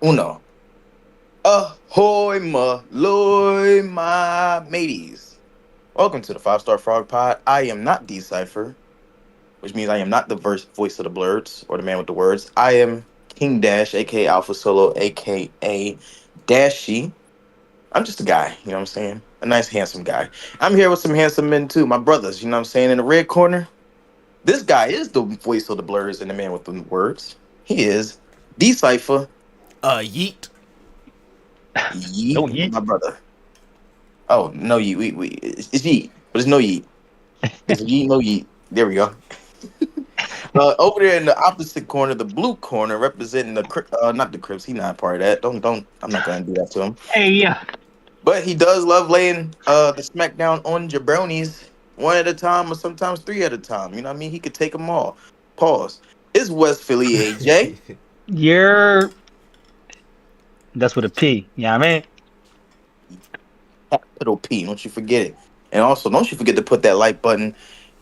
Uno. Ahoy Maloy, my mateys. Welcome to the Five Star Frog Pod. I am not Decipher, which means I am not the voice of the blurs or the man with the words. I am King Dash, aka Alpha Solo, aka Dashy. I'm just a guy, you know what I'm saying? A nice, handsome guy. I'm here with some handsome men too, my brothers, you know what I'm saying? In the red corner, this guy is the voice of the blurs and the man with the words. He is Decipher. Yeet. Yeet, No yeet. my brother. Oh no, yeet. It's yeet, but it's no yeet. It's yeet, no yeet. There we go. Over there in the opposite corner, the blue corner, representing not the Crips. He's not part of that. Don't. I'm not gonna do that to him. Hey, yeah. But he does love laying the smackdown on jabronis one at a time, or sometimes three at a time. You know what I mean? He could take them all. Pause. It's West Philly AJ. You're. That's with a P. You know what I mean? Capital P. Don't you forget it. And also, don't you forget to put that like button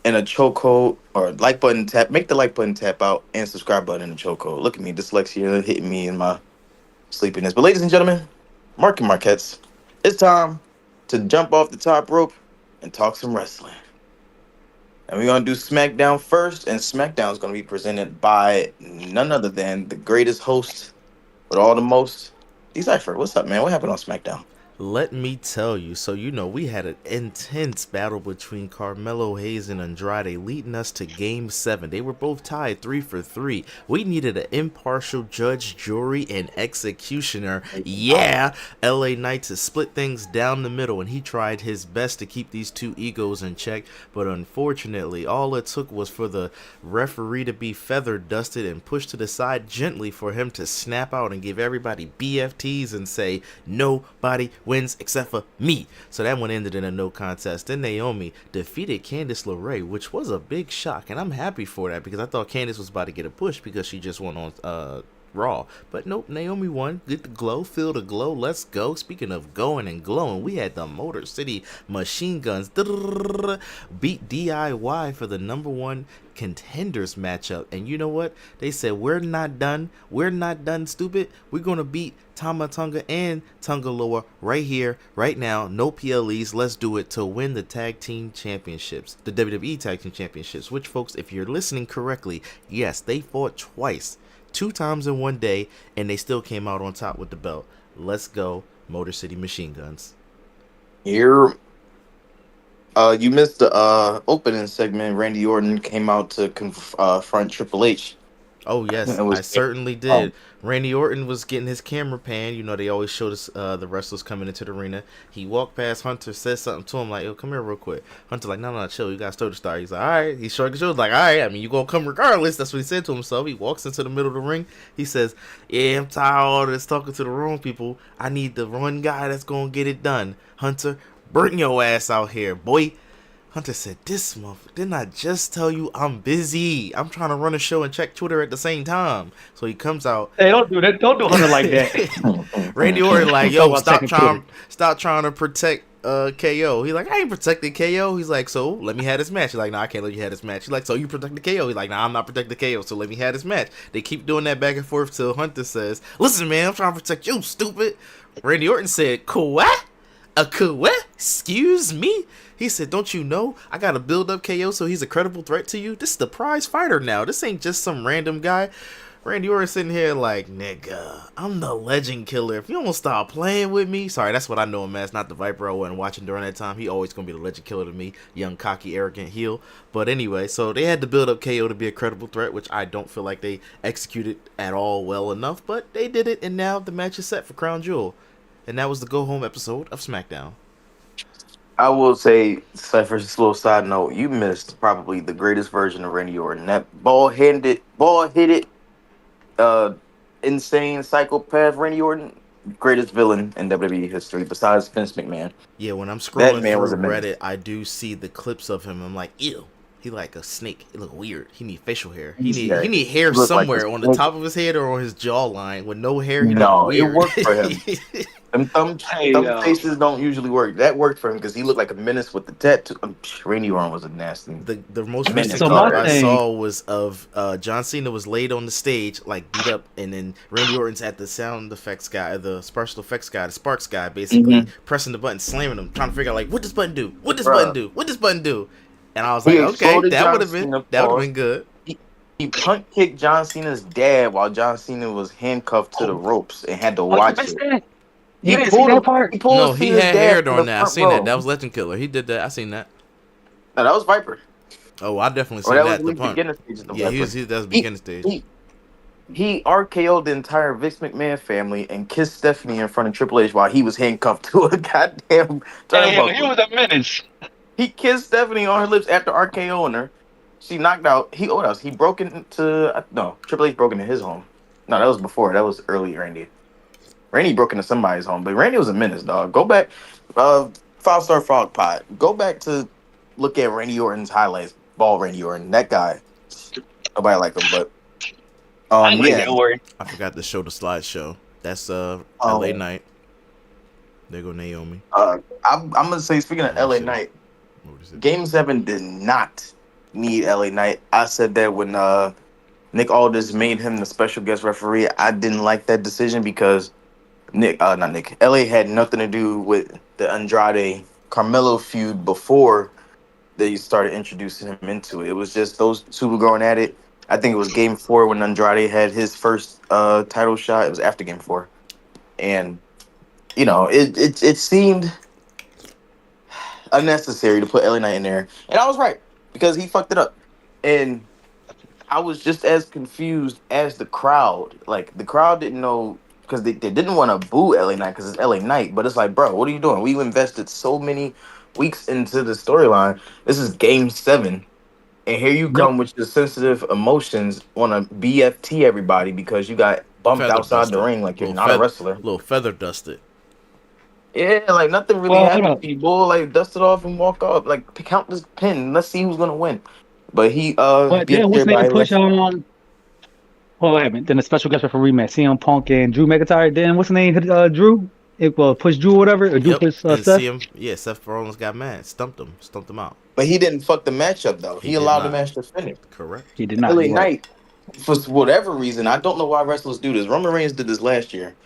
in a chokehold or like button tap. Make the like button tap out and subscribe button in the chokehold. Look at me, dyslexia hitting me in my sleepiness. But ladies and gentlemen, Mark and Marquettes, it's time to jump off the top rope and talk some wrestling. And we're gonna do SmackDown first, and SmackDown is gonna be presented by none other than the greatest host with all the most. Decipher, what's up, man? What happened on SmackDown? Let me tell you. So, we had an intense battle between Carmelo Hayes and Andrade, leading us to Game 7. They were both tied 3 for 3. We needed an impartial judge, jury, and executioner. Yeah, LA Knight to split things down the middle, and he tried his best to keep these two egos in check. But unfortunately, all it took was for the referee to be feather dusted and pushed to the side gently for him to snap out and give everybody BFTs and say, nobody wins except for me. So that one ended in a no contest. Then Naomi defeated Candice LeRae, which was a big shock, and I'm happy for that because I thought Candice was about to get a push because she just won on Raw. But nope, Naomi won. Get the glow, feel the glow. Let's go. Speaking of going and glowing, we had the Motor City Machine Guns beat DIY for the #1 contenders matchup. And you know what? They said, we're not done. We're not done, stupid. We're going to beat Tama Tonga and Tungaloa right here, right now. No PLEs. Let's do it to win the tag team championships, the WWE tag team championships, which, folks, if you're listening correctly, yes, they fought twice. 2 times in one day, and they still came out on top with the belt. Let's go, Motor City Machine Guns. Here, you missed the opening segment. Randy Orton came out to confront Triple H. Oh, yes, And I was certainly um, did. Randy Orton was getting his camera pan. They always show us, the wrestlers coming into the arena. He walked past Hunter, said something to him like, yo, come here real quick. Hunter like, no, chill. You got to start the star. He's like, all right. He shrugged his shoulders like, all right. I mean, you going to come regardless. That's what he said to himself. He walks into the middle of the ring. He says, yeah, I'm tired of all this talking to the wrong people. I need the one guy that's going to get it done. Hunter, bring your ass out here, boy. Hunter said, this month, didn't I just tell you I'm busy? I'm trying to run a show and check Twitter at the same time. So he comes out. Hey, don't do that. Don't do Hunter like that. Randy Orton like, Talk yo, about checking Twitter. stop trying to protect KO. He's like, I ain't protecting KO. He's like, so let me have this match. He's like, no, I can't let you have this match. He's like, so you protect the KO. He's like, no, I'm not protecting KO, so let me have this match. They keep doing that back and forth till Hunter says, listen, man, I'm trying to protect you, stupid. Randy Orton said, what? What? Excuse me? He said, don't you know I gotta build up KO so he's a credible threat to you? This is the prize fighter now. This ain't just some random guy. Randy Orton sitting here like, nigga, I'm the legend killer. If you don't stop playing with me. Sorry, that's what I know him as, not the Viper I wasn't watching during that time. He always gonna be the legend killer to me. Young, cocky, arrogant heel. But anyway, so they had to build up KO to be a credible threat, which I don't feel like they executed at all well enough. But they did it, and now the match is set for Crown Jewel. And that was the go home episode of SmackDown. I will say, Cypher, just a little side note, you missed probably the greatest version of Randy Orton. That ball-headed, uh, insane psychopath Randy Orton, greatest villain in WWE history besides Vince McMahon. Yeah, when I'm That scrolling man was through a menace. Reddit, I do see the clips of him. I'm like, ew, he like a snake. He look weird. He need facial hair. Yeah, He need he hair looked like a somewhere on the snake. top of his head or on his jawline. With no hair, he look No, it weird. worked for him. Them Hey, thumb faces don't usually work. That worked for him because he looked like a menace with the tattoo. Randy Orton was a nasty The most menace recent so my clip I already. thing, saw was of John Cena was laid on the stage like beat up, and then Randy Orton's at the sound effects guy, the special effects guy, the Sparks guy, basically Mm-hmm. pressing the button, slamming him, trying to figure out like what this button do, what this button Bruh. do, what this button do, and I was He like, okay, exploded John Cena. that would have Pause. been good. He, he punt kicked John Cena's dad while John Cena was handcuffed to the oh, ropes and had to oh, you watch missed it. that? You He didn't see pulled that him. part? He pulled No, he Cena's had dad hair from the during that. I front seen that. row. That was Legend Killer. He did that. I seen that. No, that was Viper. Oh, I definitely Or seen that was that. at The least punt. beginning stages of Yeah, Viper. that was He beginning stage. he he RKO'd the entire Vince McMahon family and kissed Stephanie in front of Triple H while he was handcuffed to a goddamn Hey, yo, he turnbuckle. was a menace. He kissed Stephanie on her lips after RKO'ing her. She knocked out. He what else? He broke into no Triple H broke into his home. No, that was before. That was early Randy. Randy broke into somebody's home, but Randy was a menace, dog. Go back, 5 star frog pot. Go back to look at Randy Orton's highlights. Ball Randy Orton, that guy. Nobody liked him, but I like yeah, that word. I forgot to show the slideshow. That's L.A. um, Knight. There go Naomi. I'm gonna say speaking of Oh, LA this is Knight, what is it? Game 7 did not need LA Knight. I said that when Nick Aldis made him the special guest referee. I didn't like that decision because not Nick, LA had nothing to do with the Andrade Carmelo feud before they started introducing him into it. It was just those two were going at it. I think it was Game 4 when Andrade had his first title shot. It was after Game 4, and it seemed unnecessary to put LA Knight in there, and I was right because he fucked it up, and I was just as confused as the crowd. Like the crowd didn't know because they didn't want to boo LA Knight because it's LA Knight, but it's like, bro, what are you doing? We invested so many weeks into the storyline. This is Game 7, and here you Yep. come with your sensitive emotions on a BFT everybody because you got bumped Feather outside the dusted. ring like you're not a wrestler. Little feather dusted. Yeah, like nothing really Well, hold happened up. to you, boy. Like dust it off and walk off. Like count this pin. Let's see who's gonna win. But he But beat then what's name everybody. push what happened? Then the special guest referee match, CM Punk and Drew McIntyre. Then what's the name? Drew? It push Drew or whatever, or Drew Yep. push And Seth. see him. Yeah, Seth Rollins got mad. Stumped him out. But he didn't fuck the match up though. He He did allowed the not. match to finish. Correct. He did not. LA You're right. Knight, for whatever reason, I don't know why wrestlers do this. Roman Reigns did this last year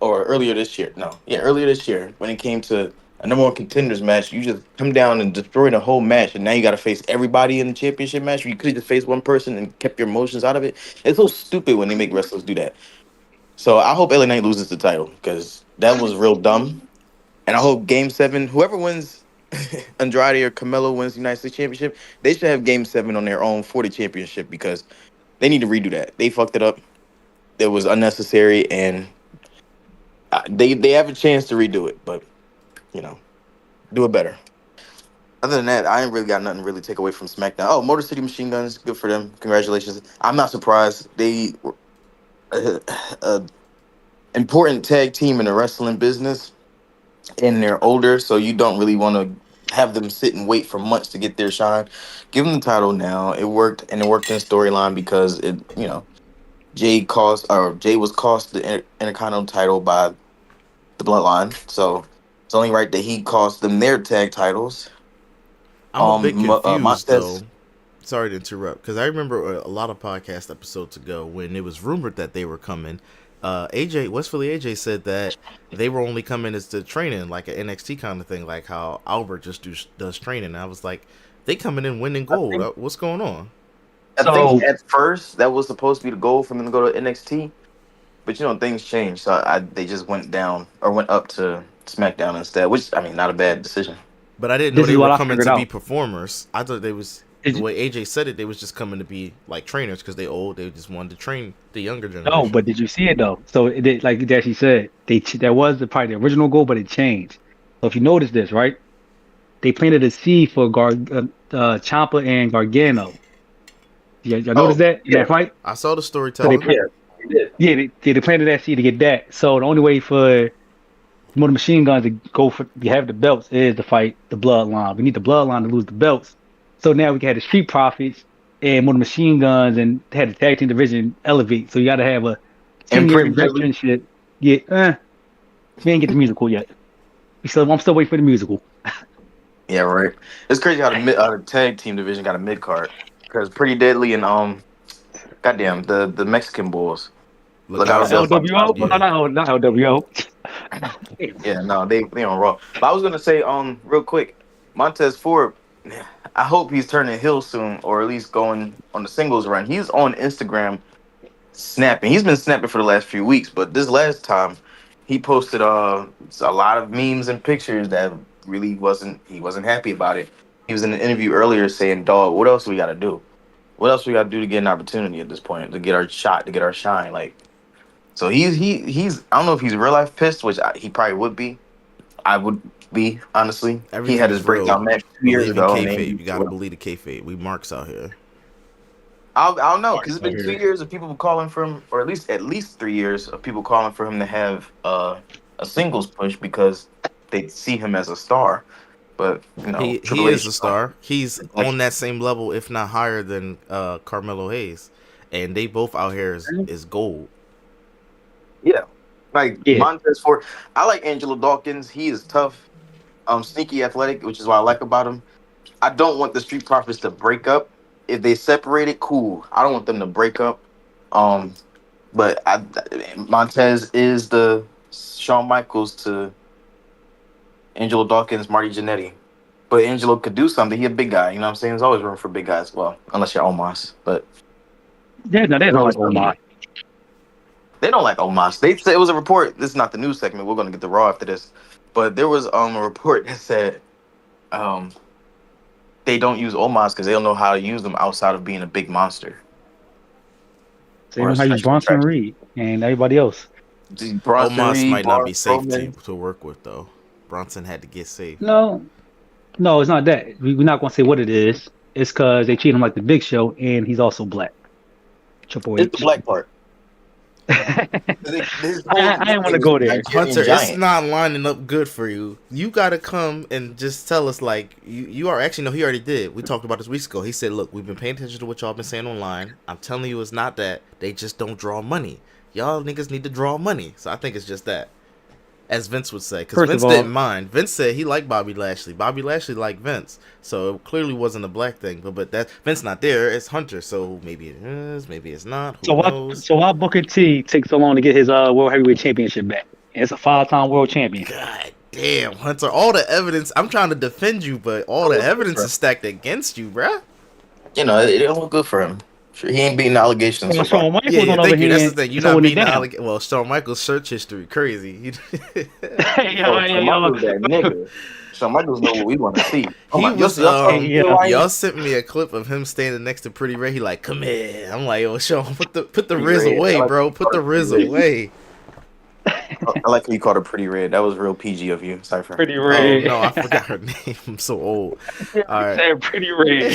or earlier this year. No, yeah, earlier this year when it came to a number one contenders match. You just come down and destroy the whole match, and now you got to face everybody in the championship match. You could have just faced one person and kept your emotions out of it. It's so stupid when they make wrestlers do that. So I hope LA Knight loses the title because that was real dumb. And I hope Game 7, whoever wins Andrade or Camelo wins the United States Championship, they should have Game 7 on their own for the championship because they need to redo that. They fucked it up. It was unnecessary, and they have a chance to redo it, but you know, do it better. Other than that, I ain't really got nothing to really take away from SmackDown. Oh, Motor City Machine Guns, good for them. Congratulations. I'm not surprised. They were a important tag team in the wrestling business, and they're older, so you don't really want to have them sit and wait for months to get their shine. Give them the title now. It worked, and it worked in storyline because Jay was cost the Intercontinental title by the Bloodline, so it's only right that he cost them their tag titles. I'm a bit confused Montez, though. Sorry to interrupt, because I remember a lot of podcast episodes ago when it was rumored that they were coming. AJ West Philly AJ said that they were only coming as the training, like an NXT kind of thing, like how Albert just does training. And I was like, they coming in winning I gold. think, What's going on? I think So at first that was supposed to be the goal for them to go to NXT, but things changed, so they just went down or went up to SmackDown instead. Which I mean, not a bad decision. But I didn't know this they is were what I coming figured to be out. performers. I thought they was Did the you, way AJ said it. They was just coming to be like trainers because they old. They just wanted to train the younger no, generation. but did you see it though? So it did, like Dashy said, that was probably the original goal, but it changed. So if you notice this, right? They planted a seed for Champa and Gargano. Y'all notice Oh that in yeah, that fight? I saw the So they storytelling. plant, yeah, he did. yeah, they planted that seed to get that. So the only way for Motor Machine Guns to have the belts is to fight the Bloodline. We need the Bloodline to lose the belts So now we had the Street Profits and one of the Machine Guns, and had the tag team division elevate. So you got to have a And 10-year Pretty Deadly. veteranship. Yeah, we ain't get the musical yet. I'm still waiting for the musical. Yeah, right. It's crazy how the tag team division got a mid card because Pretty Deadly and goddamn the Mexican Bulls. Look out Legado for del LWO? Fantasma. No, yeah. not LWO. Yeah, no, they on Raw. But I was gonna say, real quick, Montez Ford. I hope he's turning heel soon, or at least going on the singles run. He's on Instagram snapping. He's been snapping for the last few weeks, but this last time he posted a lot of memes and pictures that really wasn't happy about it. He was in an interview earlier saying, "Dog, what else we got to do? What else we got to do to get an opportunity at this point to get our shot, to get our shine?" Like, so he's I don't know if he's real life pissed, which he probably would be. I would be honestly. He Everything had his is real. breakdown match 2 years Believe in ago, and kayfabe. then You gotta believe the kayfabe. We marks out here. I don't know because Parts it's out been here. 2 years of people calling for him, or at least 3 years of people calling for him to have a singles push because they see him as a star. But He Triple is H, a star. He's like, on that same level, if not higher than Carmelo Hayes, and they both out here is gold. yeah, like Yeah. Montez Ford. I like Angelo Dawkins. He is tough, sneaky, athletic, which is what I like about him. I don't want the Street Profits to break up. If they separate it, cool. I don't want them to break up. Um, but Montez is the Shawn Michaels to Angelo Dawkins, Marty Jannetty. But Angelo could do something. He a big guy. You know what I'm saying? There's always room for big guys. Well, unless you're Omos. But Yeah, no, they there's don't always like room. Omar. They don't like Omos. They said it was a report. This is not the news segment. We're gonna get the Raw after this. But there was a report that said um they don't use Omos because they don't know how to use them outside of being a big monster So they or a know how to use special Bronson attraction. Reed and everybody else. Bronson Omos Reed, might not Bar be safe Strowman. to work with though. Bronson had to get safe. No, no, it's not that. We're not gonna say what it is. It's because they treat him like the Big Show, and he's also black. Triple It's the H. black part. I, His whole I didn't want to nickname is go the there. Nigerian Hunter, it's Giant. not lining up good for you. You gotta come and just tell us like you are actually no, he already did. We talked about this weeks ago. He said, look, we've been paying attention to what y'all been saying online. I'm telling you it's not that. They just don't draw money. Y'all niggas need to draw money. So I think it's just that. As Vince would say, because First of Vince didn't all, mind. Vince said he liked Bobby Lashley. Bobby Lashley liked Vince, so it clearly wasn't a black thing. But that Vince not there. It's Hunter, so maybe it is, maybe it's not. Who knows? so why Booker T takes so long to get his World Heavyweight Championship back? It's a 5-time world champion. God damn, Hunter! All the evidence. I'm trying to defend you, but all It the was good evidence for is him. stacked against you, bruh. It didn't look good for him. Sure, he ain't beating allegations Well, so far. Shawn Yeah, Michaels, yeah. on the other Thank you. That's the hand, thing. You're is not holding it beating the down. Well, Shawn Michaels' search history crazy. Hey, yo, Oh, hey, Shawn yo, Michaels that nigga. Shawn Michaels know what we want to see. Oh He my, y'all was saw the hey, Nikita yo. Lions? y'all sent me a clip of him standing next to Pretty Red. He like, come here. I'm like, yo, Sean, put the Pretty Riz red. I away, like how bro. you Put called the her pretty Riz red. away. I like how you called her pretty red. That was real PG of you, Cypher. Pretty Oh red. no, I forgot her name. I'm so old. Yeah, All he right. said pretty red.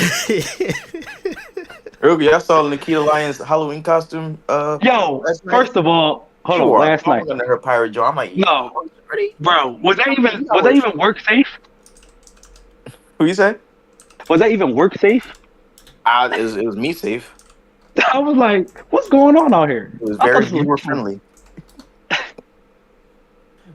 Real good. Y'all saw Nikita Lions Halloween costume Yo, last night. first of all, hold She on. wore a Last night, thong under her pirate jaw. I'm like, yo, no, pretty. bro, You got was where that it's even from. work safe? Who you say? Was that even work safe? It was me safe. I was like, what's going on out here? It was I thought very this was viewer friendly.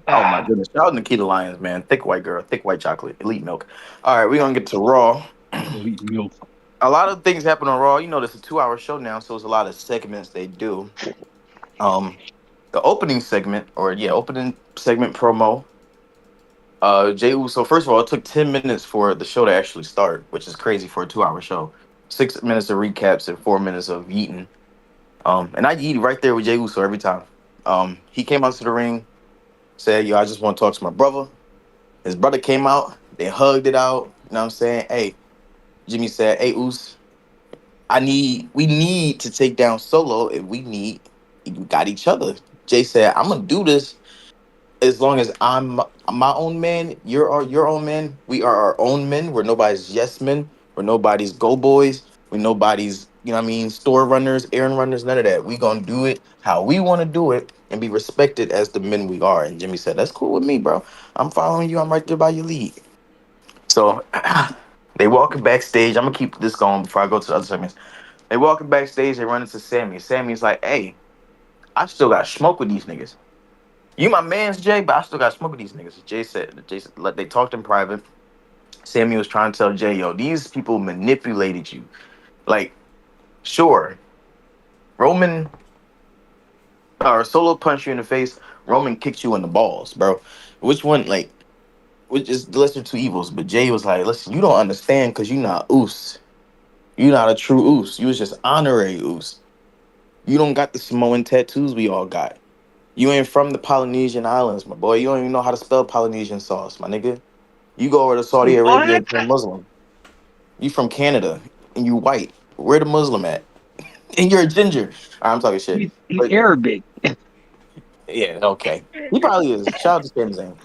Oh my ah, goodness. Shout out Nikita Lyons, man. Thick white girl, thick white chocolate, elite milk. All right, we're gonna get to Raw. elite milk. A lot of things happen on Raw. This is a 2 hour show now, so it's a lot of segments they do. Um the opening segment, or yeah, opening segment promo. Jay Uso, first of all, it took 10 minutes for the show to actually start, which is crazy for a 2 hour show. 6 minutes of recaps and 4 minutes of yeeting. And I eat right there with Jey Uso every time. He came out to the ring, said, "Yo, I just want to talk to my brother." His brother came out, they hugged it out. You know what I'm saying? Hey, Jimmy said, "Hey, Us, we need to take down Solo, and we got each other." Jay said, "I'm gonna do this as long as I'm my own man, your own man. We are our own men. We're nobody's yes men. We're nobody's go boys. We're nobody's, store runners, errand runners, none of that. We gonna do it how we want to do it and be respected as the men we are." And Jimmy said, "That's cool with me, bro. I'm following you. I'm right there by your lead." So They walking backstage. I'm gonna keep this going before I go to the other segments. They walking backstage. They run into Sammy. Sammy's like, "Hey, I still got smoke with these niggas. You my man's Jay, but I still got smoke with these niggas." Jay said, like, they talked in private. Sammy was trying to tell Jay, "Yo, these people manipulated you. Like, sure, Roman or Solo punched you in the face. Roman kicked you in the balls, bro. Which one, like, which is the lesser two evils?" But Jay was like, "Listen, you don't understand because you not Uso. You not a true Uso. You was just honorary Uso. You don't got the Samoan tattoos we all got. You ain't from the Polynesian islands, my boy. You don't even know how to spell Polynesian sauce, my nigga. You go over to Saudi Arabia and What? turn Muslim. You from Canada and you white. Where the Muslim at? And you're a ginger. I'm talking shit. He's But Arabic. yeah, okay. He probably is. Shout out to Sami Zayn.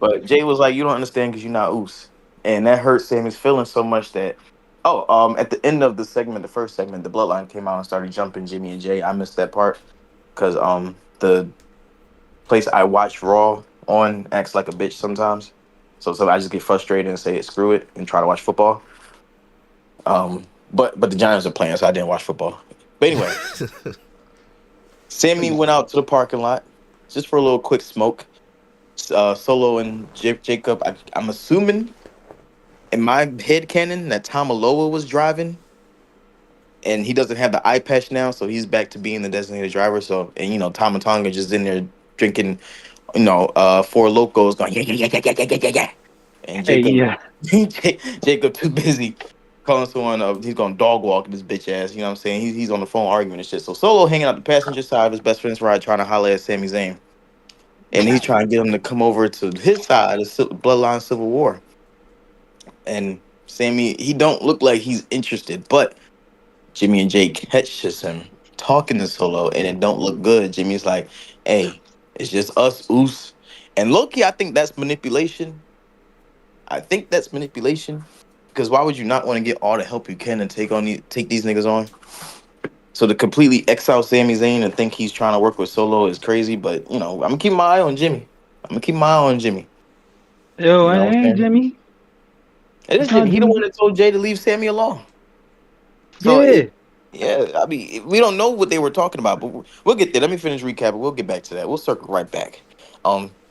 But Jay was like, "You don't understand because you're not Oos," and that hurt Sammy's feelings so much that. Oh, at the end of the segment, the first segment, the Bloodline came out and started jumping Jimmy and Jay. I missed that part because the place I watch Raw on acts like a bitch sometimes. So I just get frustrated and say screw it and try to watch football. But the Giants are playing, so I didn't watch football. But anyway, Sammy went out to the parking lot just for a little quick smoke. Solo and Jacob. I'm assuming in my head canon that Tom Aloa was driving, and he doesn't have the eye patch now, so he's back to being the designated driver. So and Tom and Tonga just in there drinking, four locos, going yeah yeah yeah yeah yeah yeah yeah yeah. And Hey, Jacob, yeah. Jacob too busy calling someone up. He's gonna dog walk this bitch ass. You know what I'm saying? He's on the phone arguing and shit. So Solo hanging out the passenger side of his best friend's ride, trying to holler at Sami Zayn, and he's trying to get him to come over to his side of Bloodline Civil War. And Sammy, he don't look like he's interested, but Jimmy and Jake catches him talking to Solo, and it don't look good. Jimmy's like, "Hey, it's just us, Oos." And Loki, I think that's manipulation. I think that's manipulation. Because why would you not want to get all the help you can and take these niggas on? So to completely exile Sami Zayn and think he's trying to work with Solo is crazy. But I'm gonna keep my eye on Jimmy. I'm gonna keep my eye on Jimmy. Yo, You know what I'm ain't saying? Jimmy. It is It's not Jimmy. He the one Jimmy. that told Jay to leave Sammy alone. So Yeah. yeah. I mean, we don't know what they were talking about, but we'll get there. Let me finish recapping. We'll get back to that. We'll circle right back.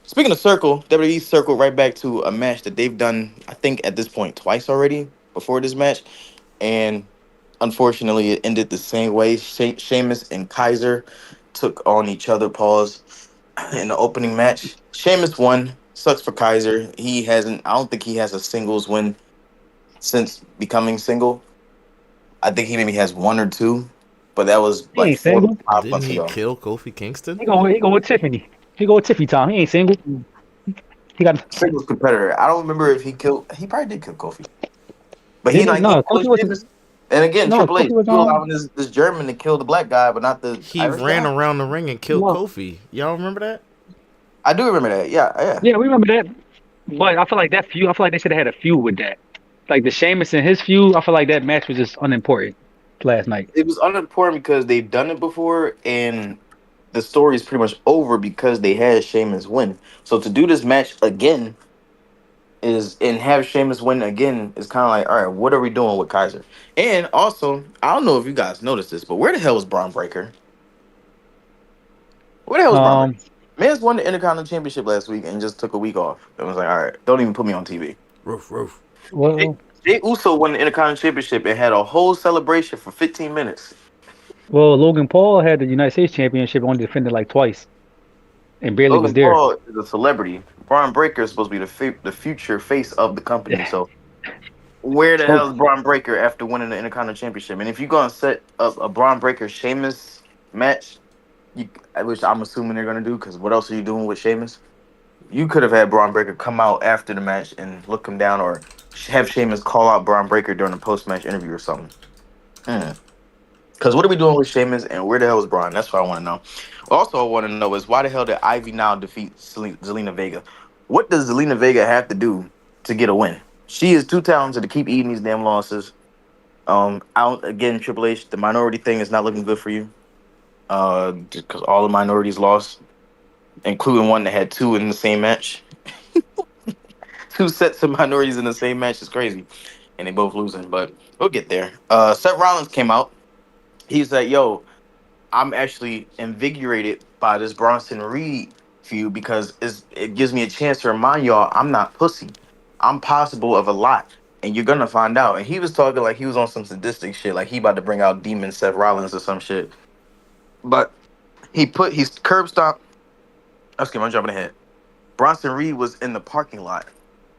Speaking of circle, WWE circled right back to a match that they've done, I think, at this point twice already before this match, and unfortunately, it ended the same way. Sheamus and Kaiser took on each other. Pause in the opening match. Sheamus won. Sucks for Kaiser. He hasn't. I don't think he has a singles win since becoming single. I think he maybe has one or two, but that was He like ain't four to single. 'Didn't months he ago. kill Kofi Kingston? He go with Tiffany. He go with Tiffany Tom. He ain't single. He got Singles competitor. I don't remember if he killed. He probably did kill Kofi, but he did it? like he No, killed Kofi was Sheamus. And again, no Triple H, Kofi was you allowing this German to kill the black guy, but not the He Irish ran guy. around the ring and killed well, Kofi. Y'all remember that? I do remember that. Yeah, yeah. yeah, we remember that. But I feel like that feud. I feel like they should have had a feud with that. Like the Sheamus and his feud. I feel like that match was just unimportant last night. It was unimportant because they've done it before, and the story is pretty much over because they had Sheamus win. So to do this match again is and have Sheamus win again is kind of like, all right, what are we doing with Kaiser? And also, I don't know if you guys noticed this, but where the hell was Braun Breaker? Where the hell was Braun Breaker? Um, Man's won the Intercontinental Championship last week and just took a week off. It was like, all right, don't even put me on TV. Roof, roof. Jay, well, Jay Uso won the Intercontinental Championship and had a whole celebration for 15 minutes. Logan Paul had the United States Championship only defended like twice and barely was Logan there. Paul is a celebrity. Braun Breaker is supposed to be the future face of the company. So where the hell Spoke. is Braun Breaker after winning the Intercontinental Championship? And if you're gonna set up a Braun Breaker Sheamus match, which I'm assuming they're gonna do, because what else are you doing with Sheamus? You could have had Braun Breaker come out after the match and look him down, or have Sheamus call out Braun Breaker during a post match interview or something. Because what are we doing with Sheamus and where the hell is Braun? That's what I want to know. Also, I want to know is why the hell did Ivy now defeat Zelina Vega? What does Zelina Vega have to do to get a win? She is too talented to keep eating these damn losses. Out again, Triple H. The minority thing is not looking good for you. Because all the minorities lost, including one that had two in the same match. Two sets of minorities in the same match is crazy. and they both losing, but we'll get there. Seth Rollins came out. He's like, "Yo, I'm actually invigorated by this Bronson Reed feud because it gives me a chance to remind y'all I'm not pussy. I'm possible of a lot, and you're gonna find out." And he was talking like he was on some sadistic shit, like he about to bring out Demon Seth Rollins or some shit. But he's curb stomped. Excuse me, I'm jumping ahead. Bronson Reed was in the parking lot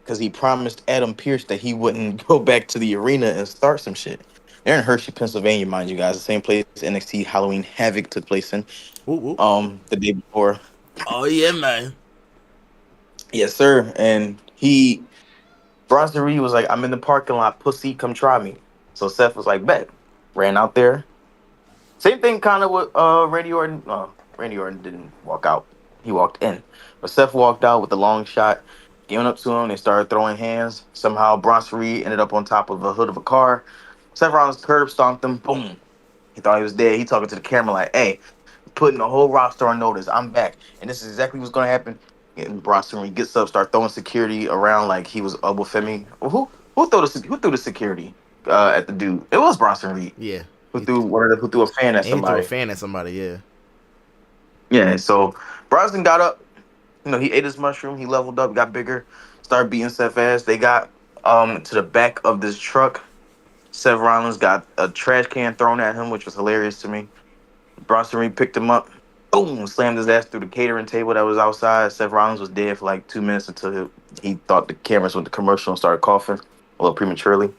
because he promised Adam Pierce that he wouldn't go back to the arena and start some shit. They're in Hershey, Pennsylvania, mind you guys, the same place NXT Halloween Havoc took place in. Whoop, whoop. The day before. Oh yeah, man. Yes, sir. And Bronson Reed was like, "I'm in the parking lot, pussy, come try me." So Seth was like, "Bet." Ran out there. Same thing kind of with Randy Orton. Randy Orton didn't walk out. He walked in. But Seth walked out with the long shot, giving up to him. They started throwing hands. Somehow Bronson Reed ended up on top of a hood of a car. Seth Rollins curb stomped him. Boom. He thought he was dead. He talking to the camera like, "Hey, putting the whole roster on notice. I'm back." And this is exactly what's going to happen. And Bronson Reed gets up, start throwing security around like he was Obafemi. Well, who threw the security at the dude? It was Bronson Reed Yeah. who He, threw a fan at and he threw a somebody. fan at somebody. Yeah. Yeah, so Bronson got up. He ate his mushroom. He leveled up, got bigger, started beating Seth ass. They got to the back of this truck. Seth Rollins got a trash can thrown at him, which was hilarious to me. Bronson Reed picked him up, boom, slammed his ass through the catering table that was outside. Seth Rollins was dead for like 2 minutes until he thought the cameras went to commercial and started coughing a little prematurely.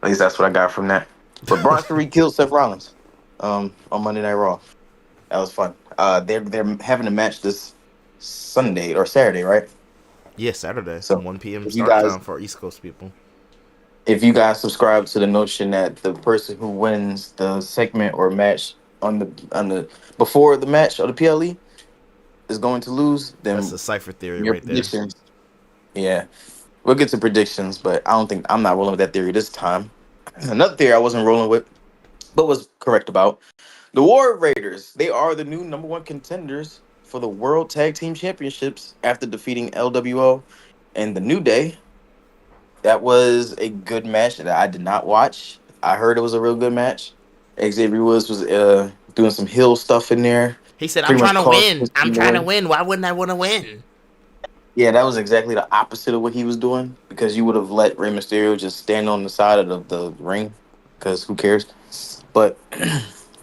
At least that's what I got from that. But Bronson Reed killed Seth Rollins on Monday Night Raw. That was fun. They're having a match this Sunday or Saturday, right? Yeah, Saturday, So 1 p.m. if you start guys time for East Coast people. if you guys subscribe to the notion that the person who wins the segment or match on the before the match or the PLE is going to lose, That's a then cipher theory your right there. predictions, yeah, we'll get to predictions, but I'm not rolling with that theory this time. Another theory I wasn't rolling with, but was correct about the War Raiders. They are the new number one contenders for the World Tag Team Championships after defeating LWO and the New Day. That was a good match that I did not watch. I heard it was a real good match. Xavier Woods was doing some heel stuff in there. He said, "I'm Pretty trying much to caused win. his I'm team to trying to win. win. Why wouldn't I want to win?" Yeah, that was exactly the opposite of what he was doing because you would have let Rey Mysterio just stand on the side of the ring because who cares? But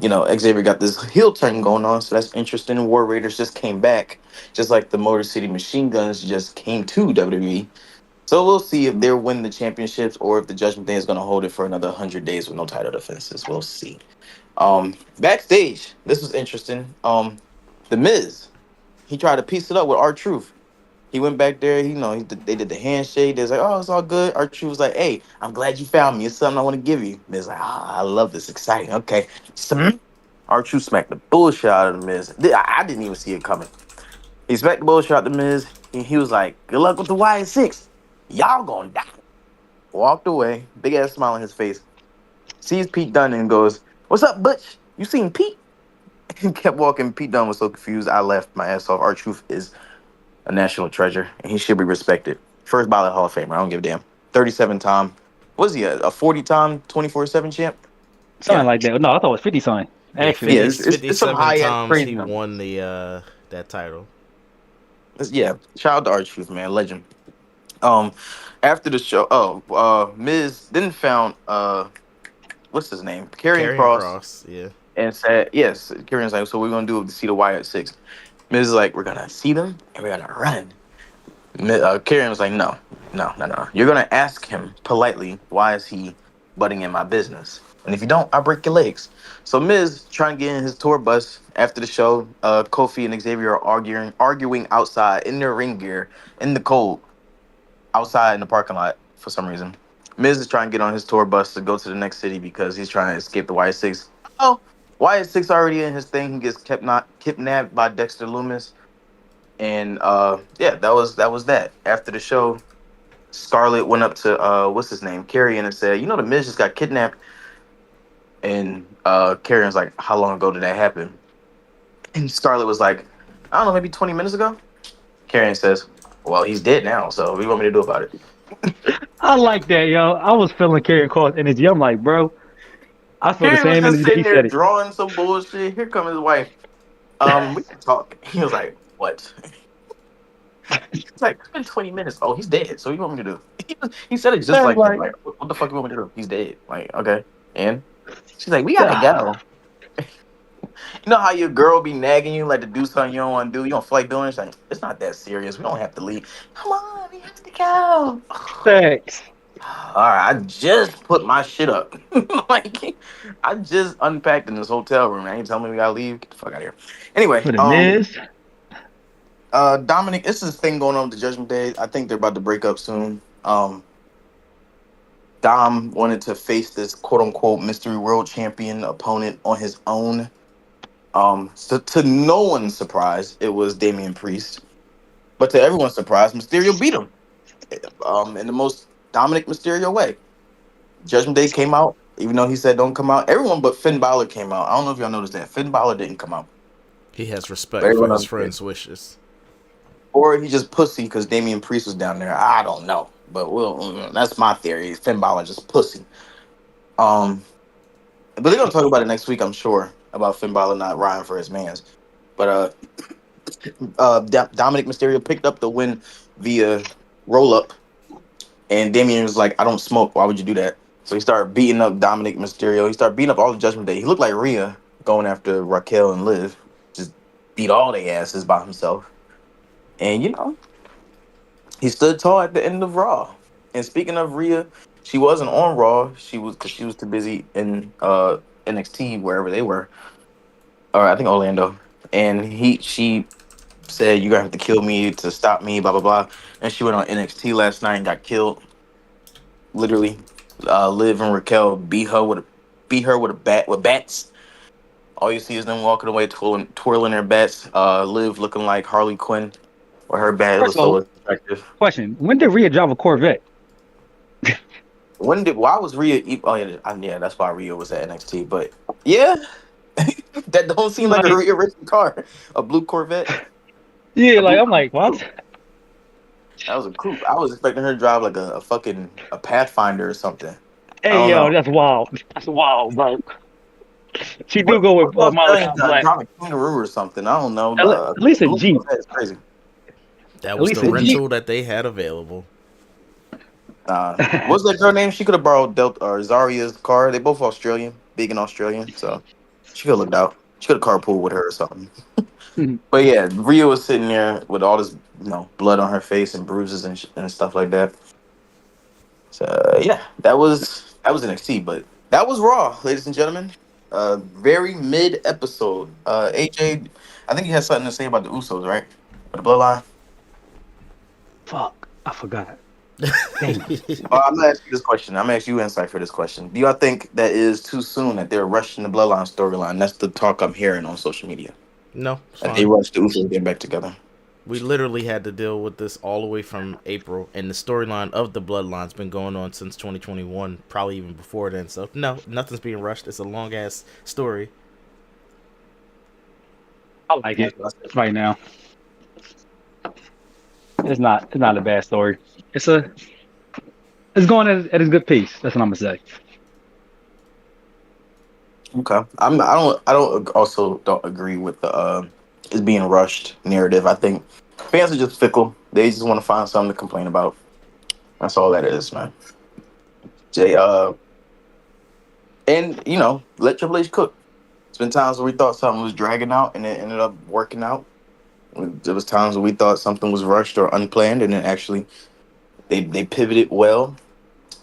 Xavier got this heel turn going on, so that's interesting. War Raiders just came back, just like the Motor City Machine Guns just came to WWE. So we'll see if they're winning the championships or if the Judgment Day is going to hold it for another 100 days with no title defenses. We'll see. Backstage, this was interesting. The Miz, he tried to piece it up with R-Truth. He went back there. They did the handshake. They was like, "Oh, it's all good." R-Truth was like, "Hey, I'm glad you found me. It's something I want to give you." Miz like, "Ah, I love this. Exciting. Okay." R-Truth smacked the bullshit out of the Miz. I didn't even see it coming. He smacked the bullshit out of the Miz. And he was like, "Good luck with the Y6. Y'all gonna die." Walked away, big ass smile on his face. Sees Pete Dunne and goes, "What's up, Butch? You seen Pete?" And kept walking. Pete Dunne was so confused. I left my ass off. R-Truth is a national treasure, and he should be respected. First ballot Hall of Famer. I don't give a damn. 37 time. Was he a 40 time 24/7 champ? Something Yeah, like that. No, I thought it was 50 something. Yeah, Actually, 50, yeah. It's some 57 high ass times crazy he number. won the that title. Yeah, shout out to R-Truth, man, legend. Um, after the show, Miz then found what's his name, Karrion Carrying Cross, cross, yeah. and said, "Yes." Karrion's like, "So we're gonna do to see the Wyatt six." Miz is like, "We're gonna see them and we're gonna run." Karen was like, "No, no, no, no. You're gonna ask him politely why is he butting in my business, and if you don't, I'll break your legs." So Miz trying to get in his tour bus after the show. Kofi and Xavier are arguing outside in their ring gear in the cold outside in the parking lot for some reason. Miz is trying to get on his tour bus to go to the next city because he's trying to escape the Y6. Oh, Y6 already in his thing. He gets kidnapped by Dexter Loomis. And yeah, that was that. After the show, Scarlett went up to what's his name, Carrion, and said, "The Miz just got kidnapped." And Carrion's like, "How long ago did that happen?" And Scarlett was like, "I don't know, maybe 20 minutes ago." Carrion says, "Well, he's dead now, so what do you want me to do about it?" I like that, yo. I was feeling Karrion Cross energy. I'm like, bro, I feel the He was same just energy that he sitting there said it. drawing some bullshit. Here comes his wife. We can talk. He was like, "What?" It's like it's been 20 minutes. Oh, he's dead. So what you want me to do? He said it just I'm like that. like, Like, what the fuck you want me to do? He's dead. Like, okay. And she's like, we gotta ah, go. You know how your girl be nagging you like to do something you don't want to do? You don't feel like doing it? It's like, it's not that serious. We don't have to leave. Come on, we have to go. thanks. All right, I just put my shit up. Like, I just unpacked in this hotel room. I ain't telling me we gotta leave. Get the fuck out of here. Anyway, For the Miz, Dominic, this is thing going on with the Judgment Day. I think they're about to break up soon. Dom wanted to face this quote unquote mystery world champion opponent on his own. So to no one's surprise, it was Damian Priest. But to everyone's surprise, Mysterio beat him. In the most Dominic Mysterio way. Judgment Day came out, even though he said don't come out. Everyone but Finn Balor came out. I don't know if y'all noticed that. Finn Balor didn't come out. He has But respect for everyone his else did. friends' wishes. Or he just pussy because Damian Priest was down there. I don't know. But that's my theory. Finn Balor just pussy. Um, but they're gonna talk about it next week, I'm sure, about Finn Balor not riding for his mans. But Dominic Mysterio picked up the win via roll up, and Damian was like, "I don't smoke. Why would you do that?" So he started beating up Dominic Mysterio. He started beating up all the Judgment Day. He looked like Rhea going after Raquel and Liv, just beat all their asses by himself. And he stood tall at the end of Raw. And speaking of Rhea, she wasn't on Raw. She was because she was too busy in NXT wherever they were, or I think Orlando. And she said, "You're gonna have to kill me to stop me." Blah blah blah. And she went on NXT last night and got killed. Literally, Liv and Raquel beat her with a bat with bats. All you see is them walking away twirling their bats. Liv looking like Harley Quinn with her bat. It first was of all, so attractive. question: when did Rhea drive a Corvette? Why was Rhea? Oh yeah, yeah, that's why Rhea was at NXT. But yeah, that don't seem like a Like, Rhea Ripley car, a blue Corvette, yeah, a like blue I'm coupe. like, what? That was a coupe. I was expecting her to drive like a fucking a Pathfinder or something. I Hey, don't yo, know. that's wild. That's wild, bro. She do What go with what Australian Malachi Black. drive a kangaroo or something? I don't know. At least a Blue Jeep. Corvette is crazy. That At was least the a Jeep. rental that they had available. What's that girl name? She could have borrowed Delta or Zaria's car. They both Australian, big and Australian, so she could have looked out. She could have carpool with her or something. But yeah, Rhea was sitting there with all this, blood on her face and bruises and stuff like that. So yeah, that was NXT, but that was Raw, ladies and gentlemen. Very mid episode. AJ, I think you had something to say about the Usos, right? Or the Bloodline. Fuck, I forgot. Damn. I'm gonna ask you this question. I'm gonna ask you insight for this question. Do y'all think that is too soon that they're rushing the Bloodline storyline? That's the talk I'm hearing on social media. No, it's That they fine. rushed the Usos getting back together. We literally had to deal with this all the way from April, and the storyline of the Bloodline's been going on since 2021, probably even before then. So no, nothing's being rushed. It's a long ass story. I like That's it what I said. right now. It's not a bad story. It's going at a good pace. That's what I'm gonna say. Okay. I don't agree with the it's being rushed narrative. I think fans are just fickle. They just want to find something to complain about. That's all that is, man. Jay, and let Triple H cook. It's been times where we thought something was dragging out and it ended up working out. There was times where we thought something was rushed or unplanned, and then actually they pivoted well.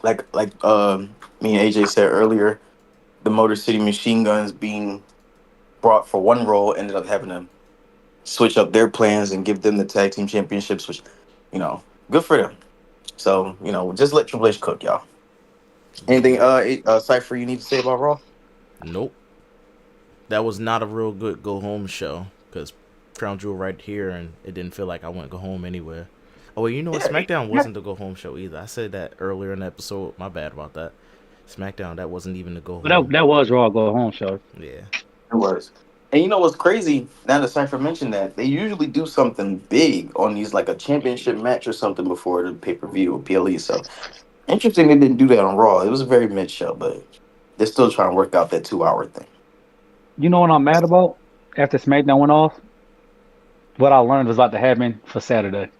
Like me and AJ said earlier, the Motor City Machine Guns being brought for one role ended up having to switch up their plans and give them the tag team championships, which you know, good for them. So just let Triple H cook, y'all. Anything, Yep. Cipher, you need to say about Raw? Nope. That was not a real good go home show because Crown Jewel right here, and it didn't feel like I went go home anywhere. Oh, well, you know what? Yeah, SmackDown wasn't the go home show either. I said that earlier in the episode. My bad about that. SmackDown, that wasn't even the go But that home. that was Raw Go Home show. Yeah. it was. And you know what's crazy? Now that Cypher mentioned that, they usually do something big on these, like a championship match or something before the pay per view or PLE. So interesting they didn't do that on Raw. It was a very mid show, but they're still trying to work out that 2 hour thing. You know what I'm mad about? After SmackDown went off, what I learned was about to happen for Saturday.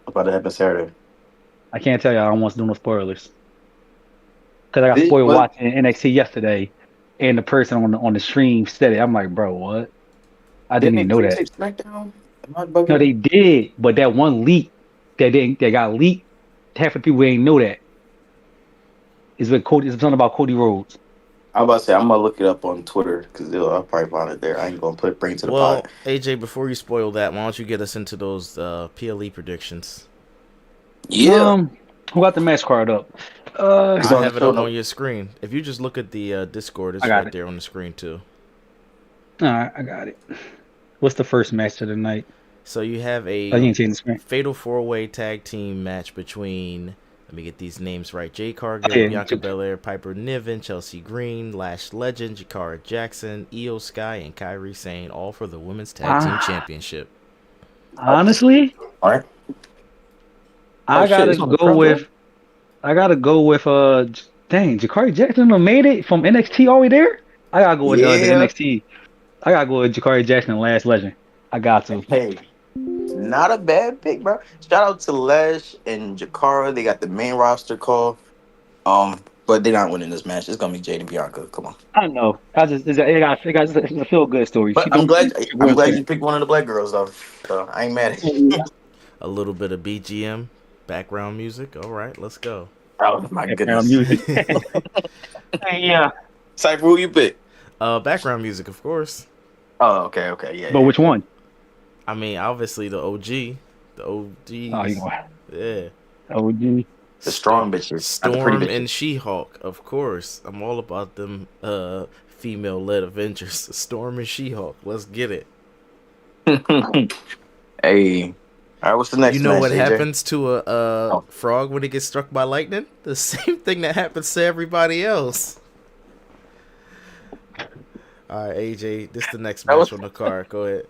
About to happen Saturday. I can't tell you. I don't want to do no spoilers because I got Did spoiled what? watching NXT yesterday, and the person on the stream said it. I'm like, bro, what? I didn't Didn't they even know that. pre-tape SmackDown? Am I No, bugging? they did, but that one leak that got leaked, half the people ain't know that is with Cody. It's something about Cody Rhodes. I'm about to say I'm gonna look it up on Twitter because I'll probably find it there. I ain't gonna bring it to the pod. Well, AJ, before you spoil that, why don't you get us into those PLE predictions? Yeah, Who got the match card up? it's I on the have it show up on notes. your screen. If you just look at the Discord, I it's got right it. there on the screen too. All right, I got it. What's the first match of the night? So you have Oh, you a ain't changing the screen. fatal four-way tag team match between, let me get these names right, Jay Oh, Cargill, yeah, Bianca Belair, Piper Niven, Chelsea Green, Lash Legend, Jakara Jackson, Io Sky, and Kyrie Sane, all for the Women's Tag Team ah, Championship. honestly, All right. Oh I shit, gotta it's on the go front door. with dang, Jakari Jackson done made it from NXT all the way there. I gotta go with the Yeah. NXT. I gotta go with Jakari Jackson, Last Legend. I got to. Hey, not a bad pick, bro. Shout out to Lesh and Jakara. They got the main roster call. But they're not winning this match. It's gonna be Jade and Bianca. Come on. I don't know. I just it's a feel good story. But She don't she I'm real glad champ. you picked one of the black girls though. So I ain't mad at you. Yeah, A little bit of BGM, background music. All right, let's go. Oh my background goodness. music. Yeah. Cypher, who you pick? Background music, of course. Oh, okay, okay, yeah, But yeah, which yeah. one? I mean, obviously the OG, the Oh, you OGs. going Yeah. OG. The Storm, strong bitches, not the pretty Storm and bitches. She-Hulk, of course. I'm all about them female-led Avengers. Storm and She-Hulk. Let's get it. Hey, all right. What's the You next know match, what AJ? happens to a Oh, frog when it gets struck by lightning? The same thing that happens to everybody else. All right, AJ, this is the next that was. match on the card. Go ahead.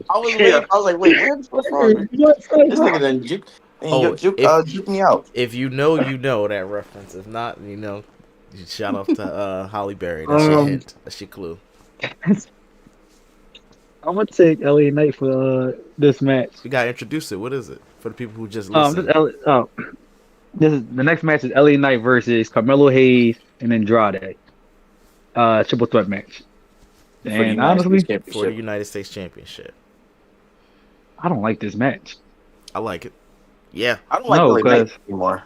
I was Yeah. waiting. I was like, wait, where's the frog? This nigga done juke, Oh, juke me out. if you know that reference. If not, you shout out to Holly Berry. That's your Um, hint. That's your clue. I'm gonna take LA Knight for this match. You gotta introduce it. What is it for the people who just This listen? this is the next match is LA Knight versus Carmelo Hayes and Andrade. Triple threat match. For the And United States honestly, For the Championship. United States Championship. I don't like this match. I like it. Yeah. I don't like No, LA Knight because anymore.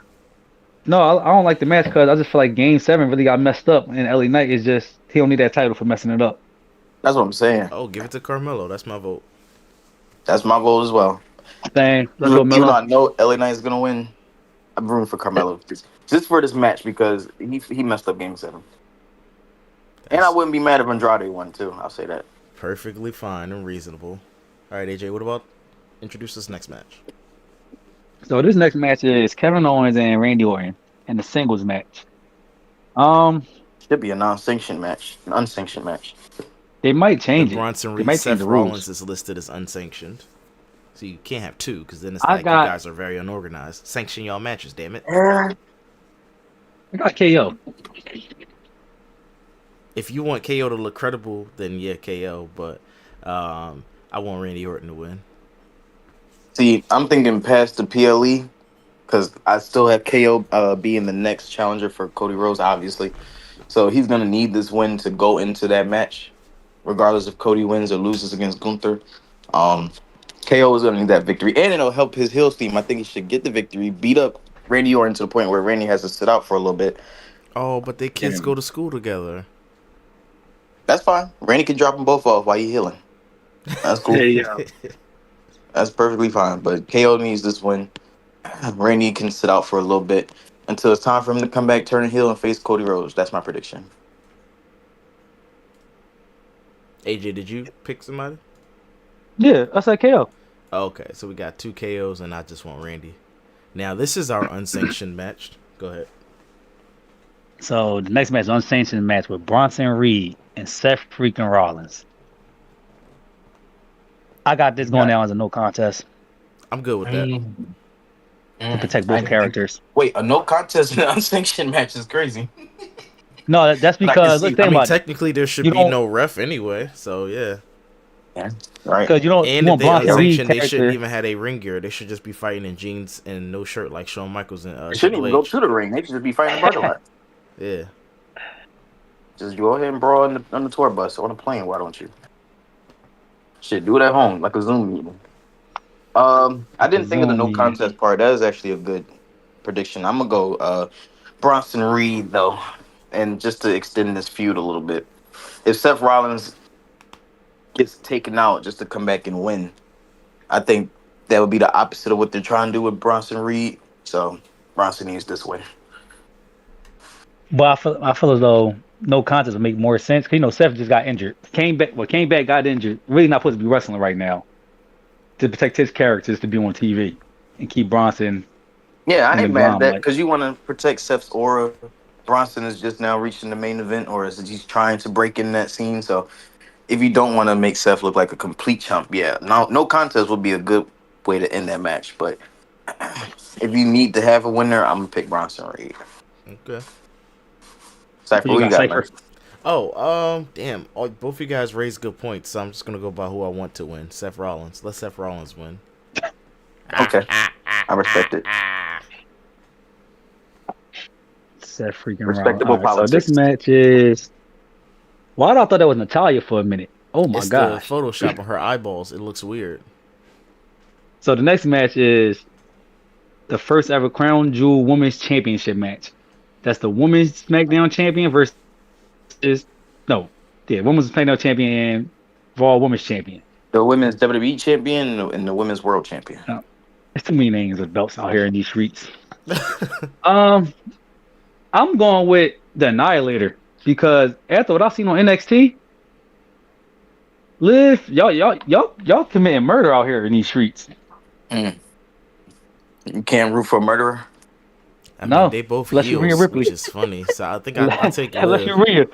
no, I don't like the match because I just feel like Game Seven really got messed up, and LA Knight is just he don't need that title for messing it up. That's what I'm saying. Oh, give it to Carmelo. That's my vote. That's my vote as well. Dang, let's go, Even though Melo. I know LA Knight is gonna win, I'm rooting for Carmelo just for this match because he messed up Game 7, and I That's wouldn't be mad if Andrade won too. I'll say that. perfectly fine and reasonable. All right, AJ. What about introduce this next match? So this next match is Kevin Owens and Randy Orton in the singles match. Um, Should be a non-sanctioned match, an unsanctioned match. they might The change it. Bronson They Reed might change Seth the Rollins rules. is listed as unsanctioned. So you can't have two because then it's I like you got guys are very unorganized. Sanction y'all matches, damn it. Yeah. I got KO. If you want KO to look credible, then yeah, KO. But I want Randy Orton to win. See, I'm thinking past the PLE because I still have KO being the next challenger for Cody Rhodes, obviously. So he's gonna need this win to go into that match, regardless if Cody wins or loses against Gunther. Um, KO is gonna need that victory, and it'll help his heel team. I think he should get the victory, beat up Randy Orton to the point where Randy has to sit out for a little bit. Oh, but their kids And go to school together. that's fine. Randy can drop them both off while he's healing. That's cool. Hey, That's perfectly fine. But KO needs this win. Randy can sit out for a little bit until it's time for him to come back, turn heel, and face Cody Rhodes. That's my prediction. AJ, did you pick somebody? yeah, I said KO. Okay, so we got two KOs, and I just want Randy. Now this is our unsanctioned match. Go ahead. So the next match, is unsanctioned match with Bronson Reed and Seth freaking Rollins. I got this going Yeah. down as a no contest I'm good with that. Mm, to protect I both didn't think. characters. Wait, a no contest in an unsanctioned match is crazy. No, that's But I can because see let's I think that. mean, about it. technically there should You be don't no ref anyway, so yeah. Yeah. Right. because you And if want they Bronson Yeah. Reed unsanctioned, they shouldn't character. even have a ring gear. They should just be fighting in jeans and no shirt like Shawn Michaels and They shouldn't Triple even go H. to the ring. They should just be fighting in the parking lot. Yeah. Just go ahead and brawl on the tour bus or on the plane. Why don't you? Shit, do it at home like a Zoom meeting. I Like a didn't think of the Zoom no meeting. contest part. That is actually a good prediction. I'm gonna go Bronson Reed though, and just to extend this feud a little bit. If Seth Rollins gets taken out just to come back and win, I think that would be the opposite of what they're trying to do with Bronson Reed. So Bronson needs this win. But I feel as though no contest would make more sense. 'Cause, Seth just got injured. Came back, got injured. Really not supposed to be wrestling right now to protect his characters to be on TV and keep Bronson Yeah, in I the ain't mad at that limelight. because you want to protect Seth's aura. Bronson is just now reaching the main event, or is it he's trying to break in that scene? So if you don't want to make Seth look like a complete chump, yeah, no contest would be a good way to end that match. But if you need to have a winner, I'm gonna pick Bronson Reed. Okay. Cypher, Who you who you got, got, man? Cypher? Oh, damn. Both of you guys raised good points, so I'm just gonna go by who I want to win. Seth Rollins. Let Seth Rollins win. Okay, I respect it. Seth freaking Rollins. All Respectable right, so this politics. match is. Why I thought that was Natalia for a minute. Oh my It's the gosh. Photoshop on her eyeballs. It looks weird. So the next match is the first ever Crown Jewel Women's Championship match. That's the Women's SmackDown Champion versus no, yeah, Women's SmackDown Champion and Raw Women's Champion. The women's WWE champion and the women's world champion. Uh, There's too many names of belts out here in these streets. Um, I'm going with the Annihilator because after what I've seen on NXT, Liv, y'all committing murder out here in these streets. Mm. You can't root for a murderer. I mean, No, they both unless you're Rhea heels, which Ripley. is funny. So I think I'll take Unless Liv. you're Rhea.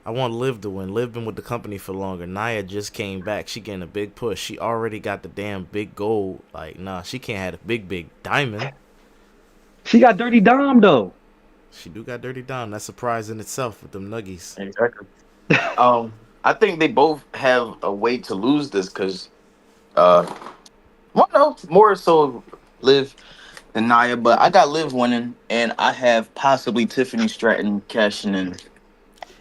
I want Liv to win. Liv been with the company for longer. Nia just came back. She getting a big push. She already got the damn big gold. Like, nah, she can't have a big diamond. She got Dirty Dom though. She do got Dirty Dom. That's a surprise in itself with them nuggies. Exactly. I think they both have a way to lose this because, uh, well, no, more so Liv than Nia, but I got Liv winning, and I have possibly Tiffany Stratton cashing in.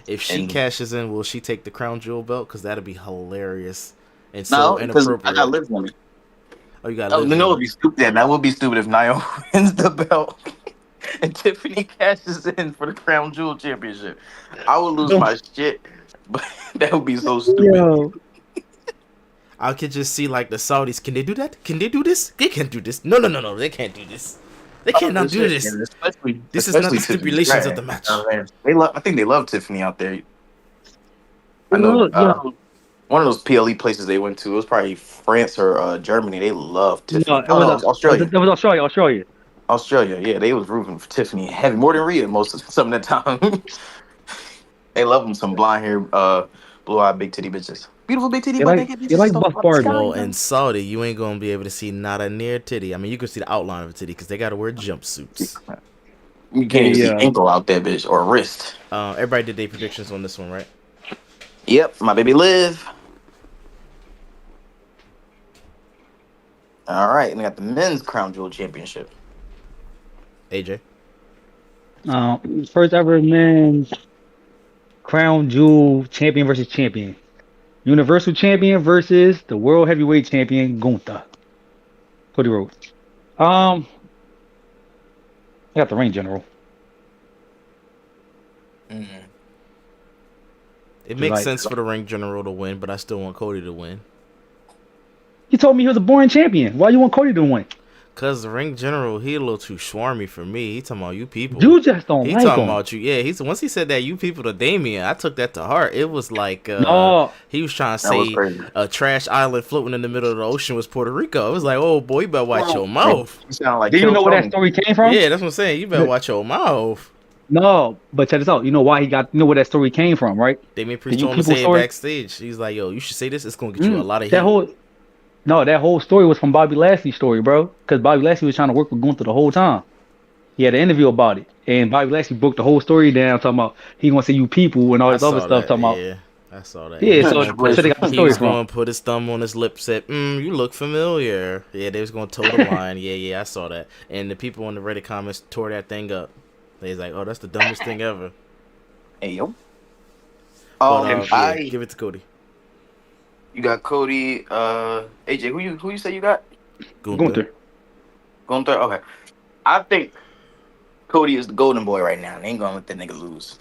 If she And cashes in, will she take the crown jewel belt? Because that'd be hilarious and so no, because I got inappropriate. Liv winning. Oh, you got Oh, Liv no, it winning. would be stupid. Yeah, that would be stupid if Nia wins the belt and Tiffany cashes in for the Crown Jewel Championship. I would lose my shit, but that would be so stupid. Yo, I could just see like the Saudis. Can they do that? Can they do this? They can't do this. No. They can't do this. They cannot do Shit, this. and especially, This is not especially the Tiffany stipulations of Stratton. the match. They love. I think they love Tiffany out there. I know. yo, One of those PLE places they went to, it was probably France or Germany. They love no, Tiffany. Oh no, it was Australia. it was Australia, Australia. Australia, yeah, they was rooting for Tiffany heavy, more than Rhea most of some of the time. They love them some blonde hair, blue eyed, big titty bitches. Beautiful big titty, They but like naked they bitches. like So Buff fuck Bardi. sky. Well, in Saudi, you ain't gonna be able to see not a near titty. I mean, you can see the outline of a titty because they gotta wear jumpsuits. You can't even see Yeah. ankle out there, bitch, or wrist. Everybody did their predictions on this one, right? Yep, my baby Liv. All right, and we got the men's crown jewel championship. AJ. First ever men's Crown Jewel Champion versus Champion. Universal Champion versus the World Heavyweight Champion Gunther. Cody Rhodes. I got the Ring General. Mm. It makes Like, sense for the ring general to win, but I still want Cody to win. you told me he was a boring champion. Why you want Cody to win? Cause the ring general, he a little too swarmy for me. He talking about you people. You just don't He like talking him. about you. Yeah, he's once he said that you people to Damien, I took that to heart. It was like No, he was trying to That was say crazy. a trash island floating in the middle of the ocean was Puerto Rico. It was like, oh boy, you better watch your mouth. You sound like do you Kill know where that Tony. story came from? Yeah, that's what I'm saying. You better watch your mouth. No, but check this out. You know why he got? You know where that story came from, right? They made The Priest you told him to people say it story. backstage. He's like, yo, you should say this. It's gonna get you a lot of That heat. whole no, that whole story was from Bobby Lashley's story, bro. Because Bobby Lashley was trying to work with Gunther the whole time. He had an interview about it, and Bobby Lashley broke the whole story down, talking about he gonna say you people and all I this other saw stuff. that. Talking about Yeah, I saw that. yeah, Yeah, so and put that's Manipulation. where they got the he story was from. going to put his thumb on his lip, said, "You look familiar." Yeah, they was going to toe the line. Yeah, I saw that. And the people in the Reddit comments tore that thing up. They was like, "Oh, that's the dumbest thing ever." Hey yo. But yeah, I give it to Cody you got Cody. AJ, who you say you got? Gunther. Gunther. Gunther. Okay. I think Cody is the golden boy right now. They ain't gonna let that nigga lose.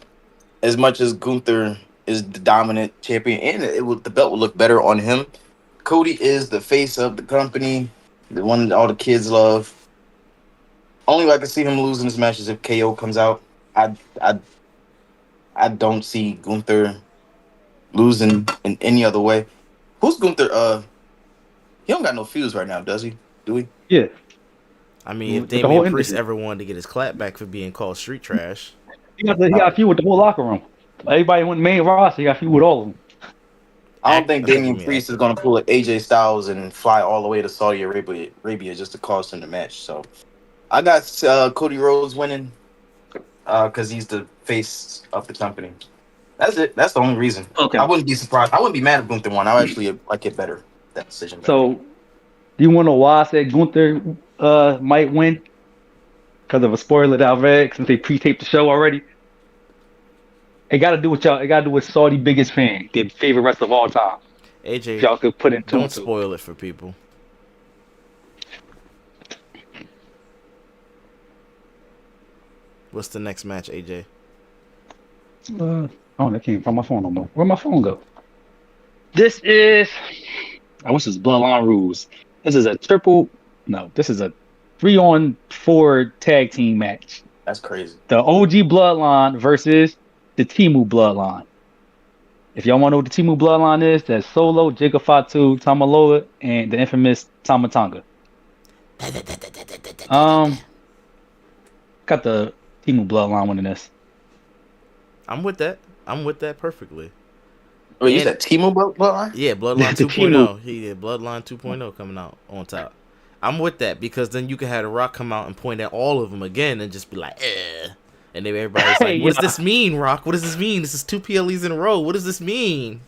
As much as Gunther is the dominant champion, and the belt will look better on him. Cody is the face of the company, the one that all the kids love. Only way I can see him losing this match is if KO comes out. I I don't see Gunther losing in any other way. Who's Gunther? He don't got no fuse right now, does he? Do we? Yeah, I mean, if with the Damian whole Priest industry. ever wanted to get his clap back for being called street trash, He got a feud with the whole locker room. Everybody went main roster. He got a feud with all of them. I don't think I think you Damian mean Priest is active. gonna pull an AJ Styles and fly all the way to Saudi Arabia just to cost him the match. So I got Cody Rhodes winning because he's the face of the company. That's it. That's the only reason. I Okay. wouldn't be surprised. I wouldn't be mad if Gunther won. I actually like it better. That decision better. So do you want to know why I said Gunther might win? Because of a spoiler that I read since they pre-taped the show already. It got to do with y'all. It got to do with Saudi biggest fan, their favorite wrestler of all time. If AJ, y'all could put in two don't and two. spoil it for people. What's the next match, AJ? Oh, that came from my phone no more. Where'd my phone go? This is. I wish it was Bloodline Rules. This is a triple. No, this is a 3-on-4 tag team match. That's crazy. The OG Bloodline versus the Timu Bloodline. If y'all want to know what the Timu Bloodline is, that's Solo, Jacob Fatu, Tamaloa, and the infamous Tamatanga. Um, got the Timu Bloodline winning this. I'm with that. I'm with that perfectly. Wait, you And said Timu Bloodline? yeah, Bloodline The Timu. 2.0. He did Bloodline 2.0 coming out on top. I'm with that because then you can have The Rock come out and point at all of them again and just be like, eh. And then everybody's Hey, like, what does yeah. this mean, Rock? What does this mean? This is 2 PLEs in a row. What does this mean?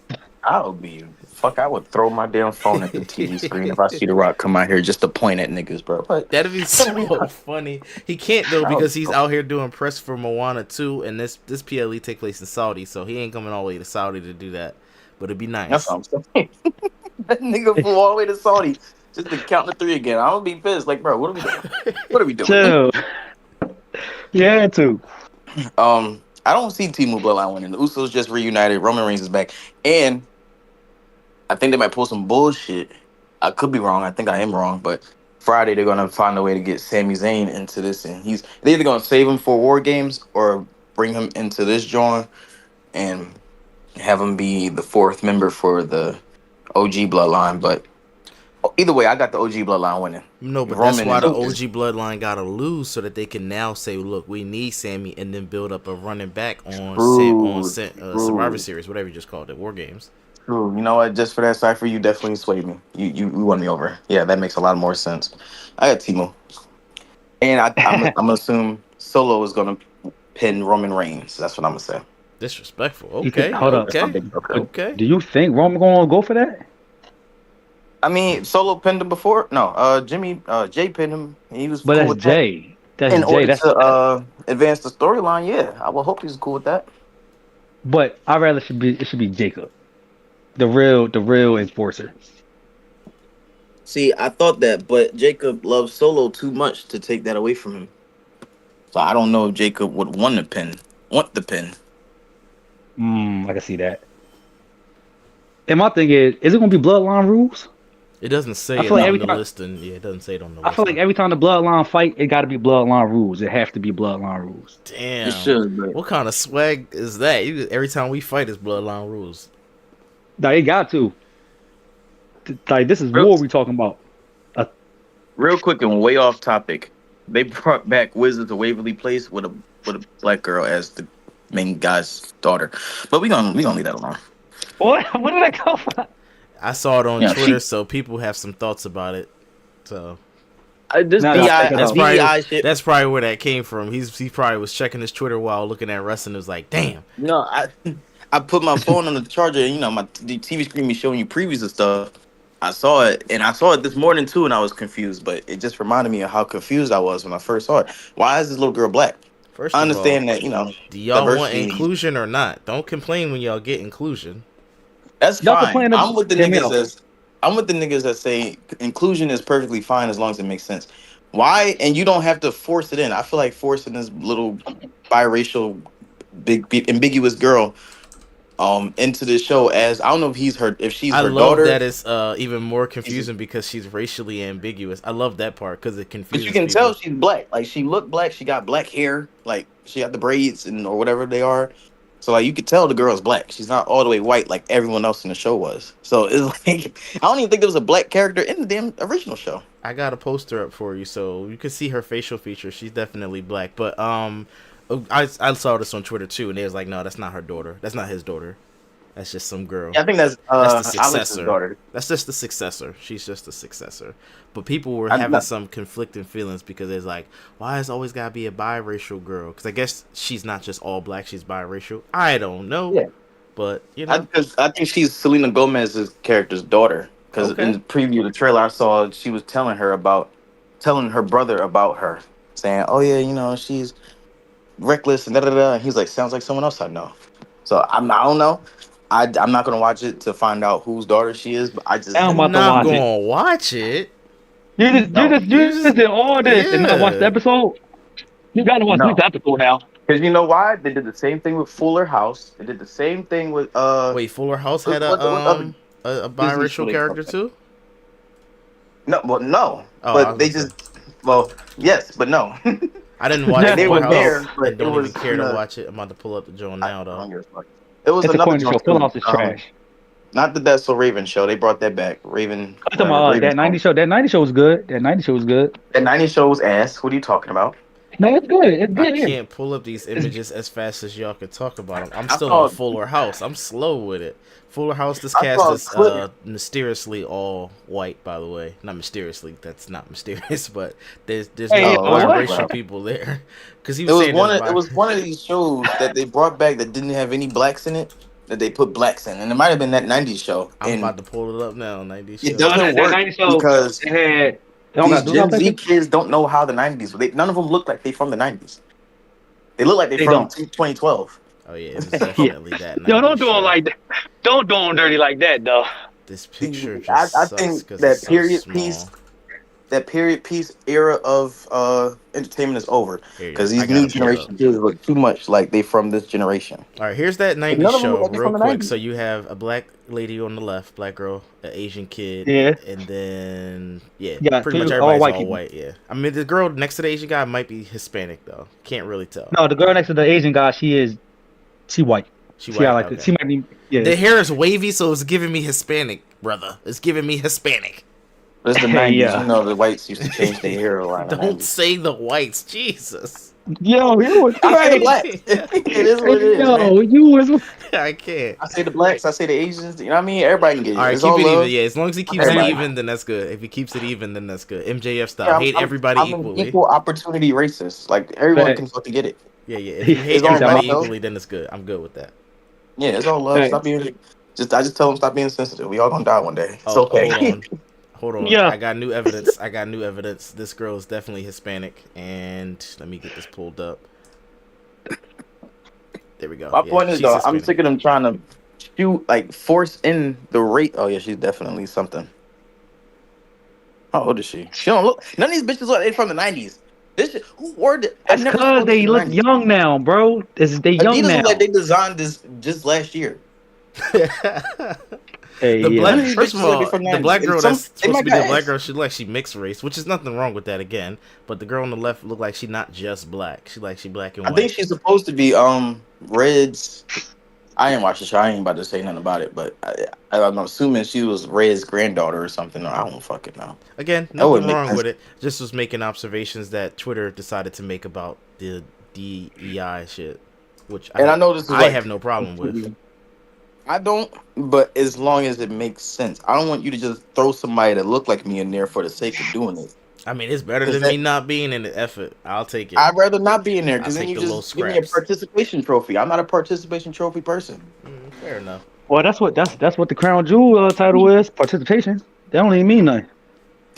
I would be fuck. I would throw my damn phone at the TV screen if I see The Rock come out here just to point at niggas, bro. But That'd be so funny. He can't though I would because he's out here doing press for Moana 2, and this PLE take place in Saudi, so he ain't coming all the way to Saudi to do that. But it'd be That's nice. what I'm saying. That nigga flew all the way to Saudi just to count to three again. I would be pissed. Like, bro, what are we doing? What are we doing? Chill. Yeah, too. I don't see Timu Bloodline winning. The Usos just reunited. Roman Reigns is back, and I think they might pull some bullshit. I could be wrong. I think I am wrong, but Friday they're gonna find a way to get Sami Zayn into this, and they're either gonna save him for War Games or bring him into this joint and have him be the fourth member for the OG Bloodline. But either way, I got the OG Bloodline winning. No, but that's Roman why and the OG bloodline gotta lose so that they can now say, look, we need Sammy, and then build up a running back on true, Survivor true, Series, whatever you just called it, War Games. true. You know what? Just for that cipher, you definitely swayed me. You won me over. Yeah, that makes a lot more sense. I got Timo, and I'm gonna assume Solo is gonna pin Roman Reigns. That's what I'm gonna say. Disrespectful. You think? Okay, Hold up. That's my okay, big okay. But okay. do you think Roman gonna go for that? I mean, Solo pinned him before. No, Jay pinned him. He was But cool that's with that. Jay. That's In Jay. order That's to advance the storyline, yeah, I will hope he's cool with that. but I rather it should be Jacob, the real enforcer. See, I thought that, but Jacob loves Solo too much to take that away from him. So I don't know if Jacob would want the pin. I can see that. And my thing is it gonna be Bloodline rules? It doesn't I say it feel like No, on every the time. listing. Yeah, it doesn't say it on the I feel like listing. every time the Bloodline fight, it got to be Bloodline rules. It have to be Bloodline rules. it Damn, should, but what kind of swag is that? Every time we fight, is bloodline rules. Like it got to. Like this is real, war we talking about. real quick and way off topic. They brought back Wizards of Waverly Place with a with a black girl as the main guy's daughter. But we gonna leave that alone. What? Where did that come from? I saw it on Yeah, Twitter, she so people have some thoughts about it. So this No, no, check BI it that's out. probably BEI shit. that's probably where that came from. He probably was checking his Twitter while looking at wrestling. It was like, damn. No, I put my phone on the charger, and the TV screen be showing you previews and stuff. I saw it, and I saw it this morning too, and I was confused. But it just reminded me of how confused I was when I first saw it. Why is this little girl black? First I of all, understand that do y'all want diversity. inclusion or not? Don't complain when y'all get inclusion. That's Y'all fine. complaining? I'm with the niggas that say inclusion is perfectly fine as long as it makes sense. Why? And you don't have to force it in. I feel like forcing this little biracial, big ambiguous girl into the show as I don't know if she's I her love daughter. that it's even more confusing because she's racially ambiguous. I love that part because it But you confuses can tell people. she's black. Like she looked black. She got black hair. Like she got the braids and or whatever they are. So like you could tell the girl's black. She's not all the way white like everyone else in the show was. So it's like I don't even think there was a black character in the damn original show. I got a poster up for you so you can see her facial features. She's definitely black, but I saw this on Twitter too, and they was like, no, that's not her daughter. That's not his daughter. That's just some girl. Yeah, I think that's That's the Alex's successor. daughter. That's just the successor. She's just the successor. But people were I, having not, some conflicting feelings because it's like, why has always got to be a biracial girl? Because I guess she's not just all black; she's biracial. I don't know, yeah, but you know, I think she's Selena Gomez's character's daughter. Because in okay. the preview of the trailer, I saw she was telling her brother about her, saying, "Oh yeah, she's reckless and da da da." And he's like, "Sounds like someone else I know." So I don't know. I'm not gonna watch it to find out whose daughter she is, but I just I'm You're about didn't. to not watch it. gonna watch it. No, You You just just, did all this and not watch the yeah. episode. You gotta watch this no, episode now. because you know why? They did the same thing with Fuller House. They did the same thing with Wait, Fuller House had what other a Disney show biracial they brought character back? too. No, well, no, Oh, I but was they about to say. just well, yes, but no. I didn't watch Like they That's Fuller were fucked up. there, House but and it don't even was care in to the. watch it. I'm about to pull up the joint I now though. don't give a fuck. It was It's a another corny show. joint Full too. House is trash. Not the That's So Raven show. They brought that back. Raven, I'm talking whatever. about Raven that song. 90s show. That 90s show was good. That 90s show was good. That 90s show was ass. What are you talking about? No, it's good. It's I good. Yeah. can't pull up these images as fast as y'all can talk about them. I'm I still on saw Fuller House. I'm slow with it. Fuller House. This I cast saw a is clip. mysteriously all white, by the way. Not mysteriously. That's not mysterious, but there's Hey, no Oh, yo, okay. what? biracial Well, people there. Because he was saying it was one of these shows that they brought back that didn't have any blacks in it that they put blacks in, and it might have been that 90s show, I'm and about to pull it up now. 90s it show. No, doesn't that work 90s show, because they had. They don't these got do Gen like Z that? kids don't know how the 90s. None of them look like they from the 90s. They look like they They from don't. 2012. Oh yeah, it was Yeah. definitely that Yo, 90s don't do them show. like that. Don't do them dirty like that, though. This picture just I sucks think because it's so small. that period piece era of entertainment is over Here you go. because I these got new it pulled up. generation kids look too much like they from this generation. All right, here's that But 90s none of them look show like they real from the quick. So 90s. you have a black lady on the left, black girl, an Asian kid, Yeah. and then yeah, Yeah, pretty much all everybody's white all people. white. Yeah, I mean the girl next to the Asian guy might be Hispanic though. Can't really tell. No, the girl next to the Asian guy, she white. She She got white. like Okay. she might be, yeah. The hair is wavy, so it's giving me Hispanic, brother. It's giving me Hispanic. But it's the 90s. Yeah. The whites used to change their hair around the Don't 90s. say the whites, Jesus. Yo, you was I say the right. blacks. It is what it Hey, is, man. yo, you was. I can't. I say the blacks. I say the Asians. You know what I mean? Everybody can get All it. right, It's keep all it even. love. Yeah, as long as he keeps it Everybody. even, then that's good. If he keeps it even, then that's good. MJF style. Yeah, Hate everybody I'm an equally. equal opportunity racist. Like everyone can Facts. fucking get it. Yeah, yeah. If you hate It's all everybody love. equally, then it's good. I'm good with that. Yeah, it's all love. Facts. Stop being I just tell them stop being sensitive. We all gonna die one day. It's Oh, okay. hold on. Hold on. Yeah. I got new evidence. I got new evidence. This girl is definitely Hispanic. And let me get this pulled up. There we go. My Yeah, point is she's though, I'm Hispanic. sick of them trying to force in the rate. Oh yeah, she's definitely something. How old is she? She don't look. None of these bitches look. They from the '90s. This shit, who ordered? I That's never cause saw this they in the look 90s. young now, bro. They young Adidas now. look like they designed this just last year. Hey, The yeah. black, None of these first of bitches look all, like from the 90s. black And girl some- that's they supposed might to be got the black ass. girl, she look like she mixed race, which is nothing wrong with that again. But the girl on the left look like she not just black. She black and I white. think she's supposed to be Red's. I ain't watched the show. I ain't about to say nothing about it, but I'm assuming she was Red's granddaughter or something. Or I don't fucking know. Again, That would nothing make wrong sense. with it. Just was making observations that Twitter decided to make about the DEI shit, which And I know this is I like have no problem with. completely. I don't, but as long as it makes sense, I don't want you to just throw somebody that look like me in there for the sake of doing it. I mean, it's better Because than me that not being in the effort. I'll take it. I'd rather not be in there. I'll Because then take you the low just give me a scraps. participation trophy. I'm not a participation trophy person. Fair enough. Well, that's what the crown jewel title is. Participation. That don't even mean nothing.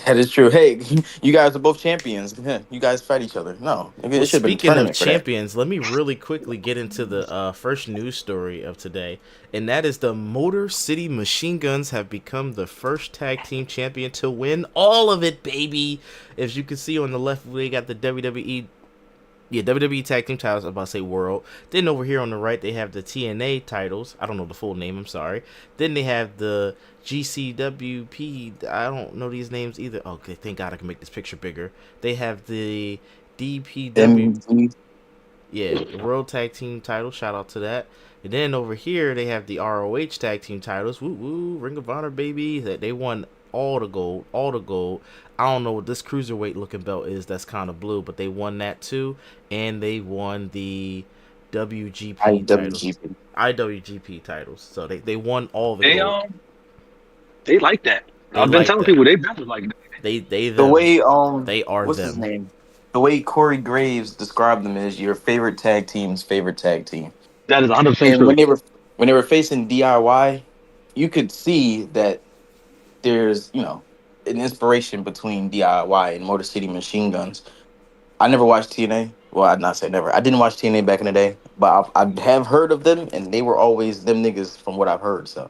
That is true. Hey, you guys are both champions. You guys fight each other. No, Well, it should have been a speaking of tournament for that. champions, let me really quickly get into the first news story of today, and that is the Motor City Machine Guns have become the first tag team champion to win all of it, baby. As you can see on the left, we got the WWE Tag Team titles. I'm about to say World. Then over here on the right, they have the TNA titles. I don't know the full name. I'm sorry. Then they have the GCWP. I don't know these names either. Okay, thank God I can make this picture bigger. They have the DPW. MG. Yeah, World Tag Team title. Shout out to that. And then over here they have the ROH Tag Team titles. Woo woo, Ring of Honor baby. That they won all the gold, all the gold. I don't know what this cruiserweight looking belt is. That's kind of blue, but they won that too, and they won the WGP titles, IWGP. IWGP titles. So they won all the They gold. they like that. They I've been like telling that. people they been like that. They The them. way They are what's his them. name? The way Corey Graves described them is your favorite tag team's favorite tag team. That is 100% And true. when they were facing DIY, you could see that there's an inspiration between DIY and Motor City Machine Guns. I never watched TNA. Well, I'd not say never. I didn't watch TNA back in the day, but I have heard of them, and they were always them niggas from what I've heard. So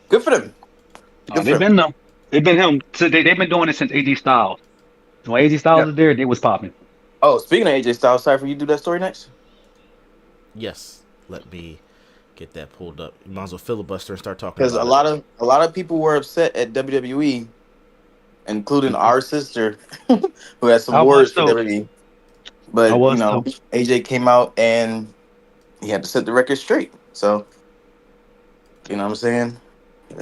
good for them. Good for They've them. been them. They've been him. So they've been doing it since AJ Styles. So when AJ Styles Yeah. was there, they was popping. Oh, speaking of AJ Styles, sorry for you do that story next. Yes. Let me get that pulled up. You might as well filibuster and start talking Because about it. a lot of people were upset at WWE, including Mhm. our sister, who has some I was words for too. WWE. I But was too. AJ came out and he had to set the record straight. So you know what I'm saying?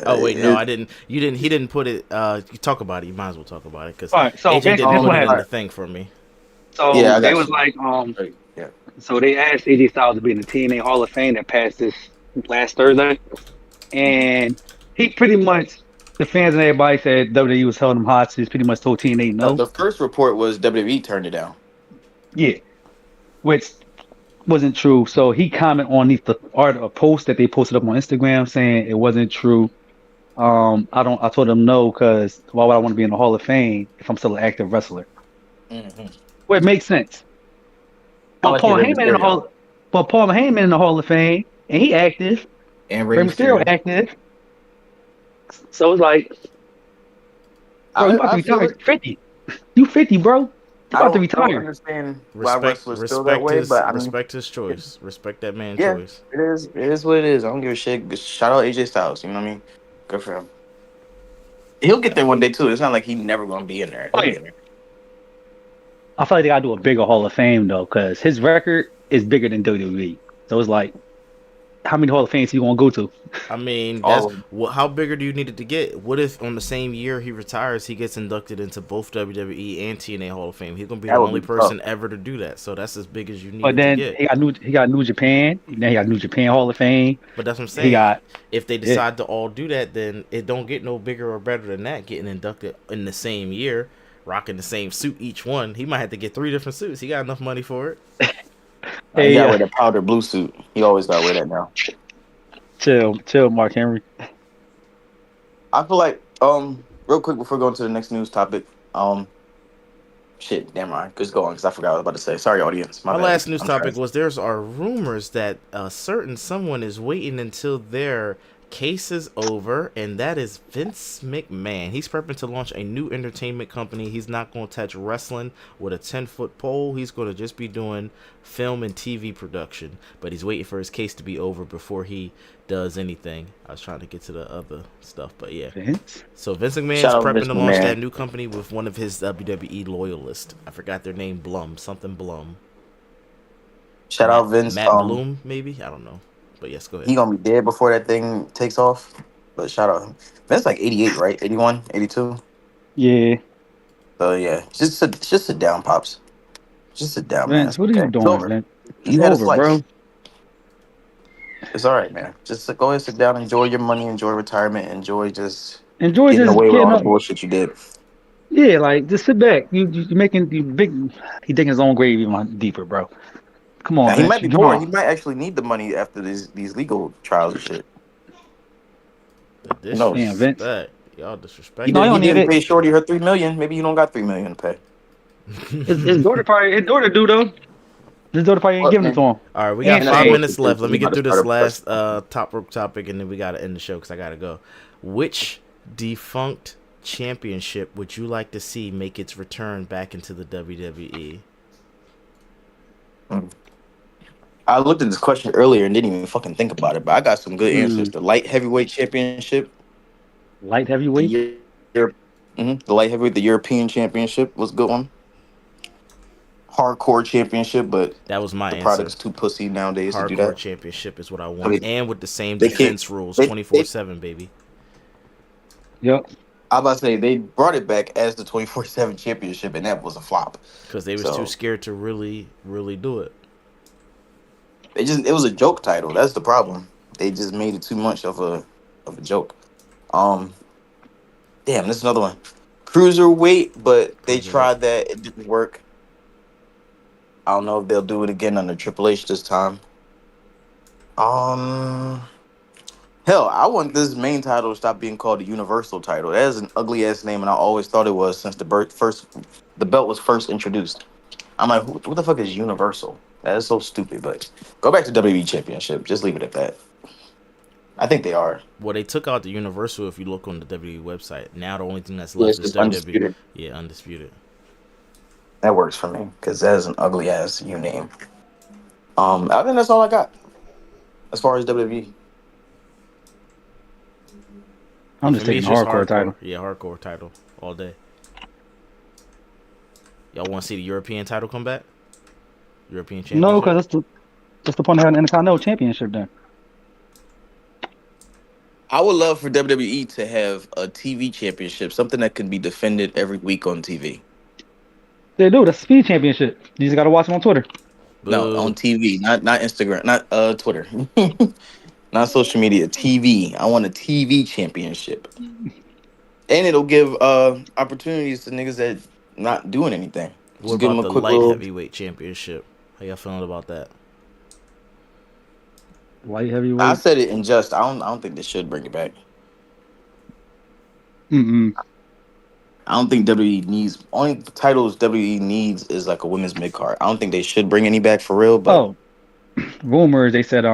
Oh wait, no, It, I didn't. You didn't. He didn't put it. You talk about it. You might as well talk about it because All right. So AJ didn't this put what it in happened. the Alright. thing for me. Yeah, So I they got was you. like, Right, yeah. so they asked AJ Styles to be in the TNA Hall of Fame that passed this last Thursday, and he pretty much the fans and everybody said WWE was holding him hostage. Pretty much told TNA no. The first report was WWE turned it down. Yeah, which wasn't true. So he commented on the art a post that they posted up on Instagram saying it wasn't true. I told him no because why would I want to be in the Hall of Fame if I'm still an active wrestler? Hmm. Well, it makes sense. I But like your Paul Rey Heyman in the Mysterio Hall, but Paul Heyman in the Hall of Fame, and he active. and Rey Rey Mysterio Mysterio. active. So it's like, bro, you about to I feel retire it. at 50. You 50, bro. You about to I don't retire. understand why wrestlers feel that way, but I mean, Respect his choice. Respect that man's yeah, choice. it is what it is. I don't give a shit. Shout out AJ Styles. You know what I mean? Good for him. He'll get there one day too. It's not like he's never gonna be in there. Oh He'll yeah. be in there. I feel like they gotta do a bigger Hall of Fame though, because his record is bigger than WWE. So it's like, how many Hall of Fames you gonna go to? I mean, All that's of them. how bigger do you need it to get? What if on the same year he retires, he gets inducted into both WWE and TNA Hall of Fame? He's gonna be the That would only be tough. person ever to do that. So that's as big as you need But it to then get. he got New Japan. Then he got New Japan Hall of Fame. But that's what I'm He saying. got If they yeah. decide to all do that, then it don't get no bigger or better than that. Getting inducted in the same year, rocking the same suit each one. He might have to get 3 different suits. He got enough money for it. He Hey, gotta wear the powder blue suit. He always gotta wear that now. chill, Mark Henry. I feel like real quick before going to the next news topic, shit, damn right, just go on because I forgot what I was about to say. Sorry, audience, my My bad. last news I'm sorry. topic was there's are rumors that a certain someone is waiting until their case is over, and that is Vince McMahon. He's prepping to launch a new entertainment company. He's not going to touch wrestling with a 10-foot pole. He's going to just be doing film and TV production, but he's waiting for his case to be over before he does anything. I was trying to get to the other stuff, but yeah. Vince. So Vince McMahon's Shout out prepping Vince to launch McMahon. that new company with one of his WWE loyalists. I forgot their name. Something Blum. Shout out Vince. Matt Bloom, maybe? I don't know. But yes, go ahead. He gonna be dead before that thing takes off. But shout out him. Vince like 88, right? 81, 82. Yeah. So yeah, just sit down, pops. Just sit down, man. Vince, It's what are you okay. It's doing, over. Vince? It's You had a over, slice. bro. It's all right, man. Just go ahead, sit down, enjoy your money, enjoy retirement, enjoy just Enjoy getting just away with all getting the up. bullshit you did. Yeah, like just sit back. You making you big. He digging his own grave even deeper, bro. Come on, Now he Vince. might be Come poor. He on. might actually need the money after these legal trials and shit. The Who knows? Damn, Vince. disrespect. Y'all He No, disrespecting you did. He don't me. need didn't it. pay Shorty her 3 million. Maybe you don't got 3 million to pay. His daughter probably ain't What giving it to man? him. All right, we got And And that's 5 minutes bullshit too, left. because Let he me about get to through start this a professional. last top rope topic, and then we gotta end the show because I gotta go. Which defunct championship would you like to see make its return back into the WWE? Mm. I looked at this question earlier and didn't even fucking think about it, but I got some good answers. mm, The light heavyweight championship, light the heavyweight. year, the light heavyweight, the European championship was a good one. Hardcore championship, but That was my the answer. product's too pussy nowadays to do Hardcore that. championship is what I So want, and with the same they can't. defense rules, They, they 24/7, baby, Yep. I was about to say they brought it back as the 24/7 championship, and that was a flop. because they was too So scared to really do it. it was a joke title. That's the problem. They just made it too much of a joke. Um, damn, this is another one. Cruiserweight, but they Cruiserweight. tried that. It didn't work. I don't know if they'll do it again under Triple H this time. Um, hell, I want this main title to stop being called the Universal title. That is an ugly ass name, and I always thought it was since the belt was first introduced. I'm like, who the fuck is Universal? That is so stupid. But go back to WWE Championship. Just leave it at that. I think they are. Well, they took out the Universal. If you look on the WWE website, now the only thing that's Yeah, left it's is just WWE. undisputed. Yeah, undisputed. That works for me because that is an ugly ass U name. I think that's all I got as far as WWE. Yeah, I'm for just me taking it's the just hardcore hardcore. title. Yeah, hardcore title all day. Y'all want to see the European title come back? European No, Championship? because that's the point of having an Intercontinental Championship. Then I would love for WWE to have a TV championship, something that can be defended every week on TV. they do. That's the Speed Championship. You just gotta watch them on Twitter. No, Boo. on TV, not Instagram, not Twitter, not social media. TV. I want a TV championship, and it'll give opportunities to niggas that not doing anything. What Just give them about a the quick light little. heavyweight championship? How y'all feeling about that? Light I heavyweight. said it in just. I don't think they should bring it back. Mm-mm. I don't think WWE needs only titles WWE needs is like a women's mid card. I don't think they should bring any back for real, but Oh, rumors. They said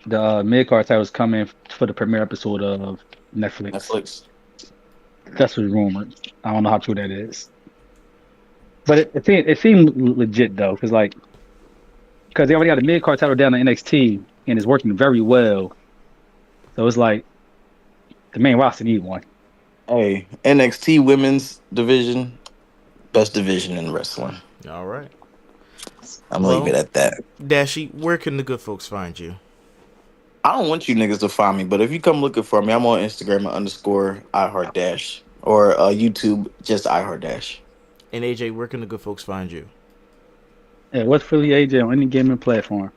the mid card title is coming for the premiere episode of Netflix. Netflix. That's what rumored. I don't know how true that is, but it seemed legit though, because they already got a mid card title down in NXT and it's working very well. So it's like the main roster need one. Hey, NXT women's division, best division in wrestling. All right. I'm gonna leave it Well, at that. Dashy, where can the good folks find you? I don't want you niggas to find me, but if you come looking for me, I'm on Instagram at underscore iHeart Dash or YouTube just iHeart Dash. And AJ, where can the good folks find you? Yeah, what's Philly AJ on any gaming platform?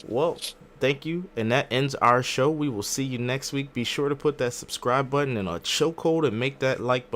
Well, thank you. And that ends our show. We will see you next week. Be sure to put that subscribe button in a chokehold and make that like button.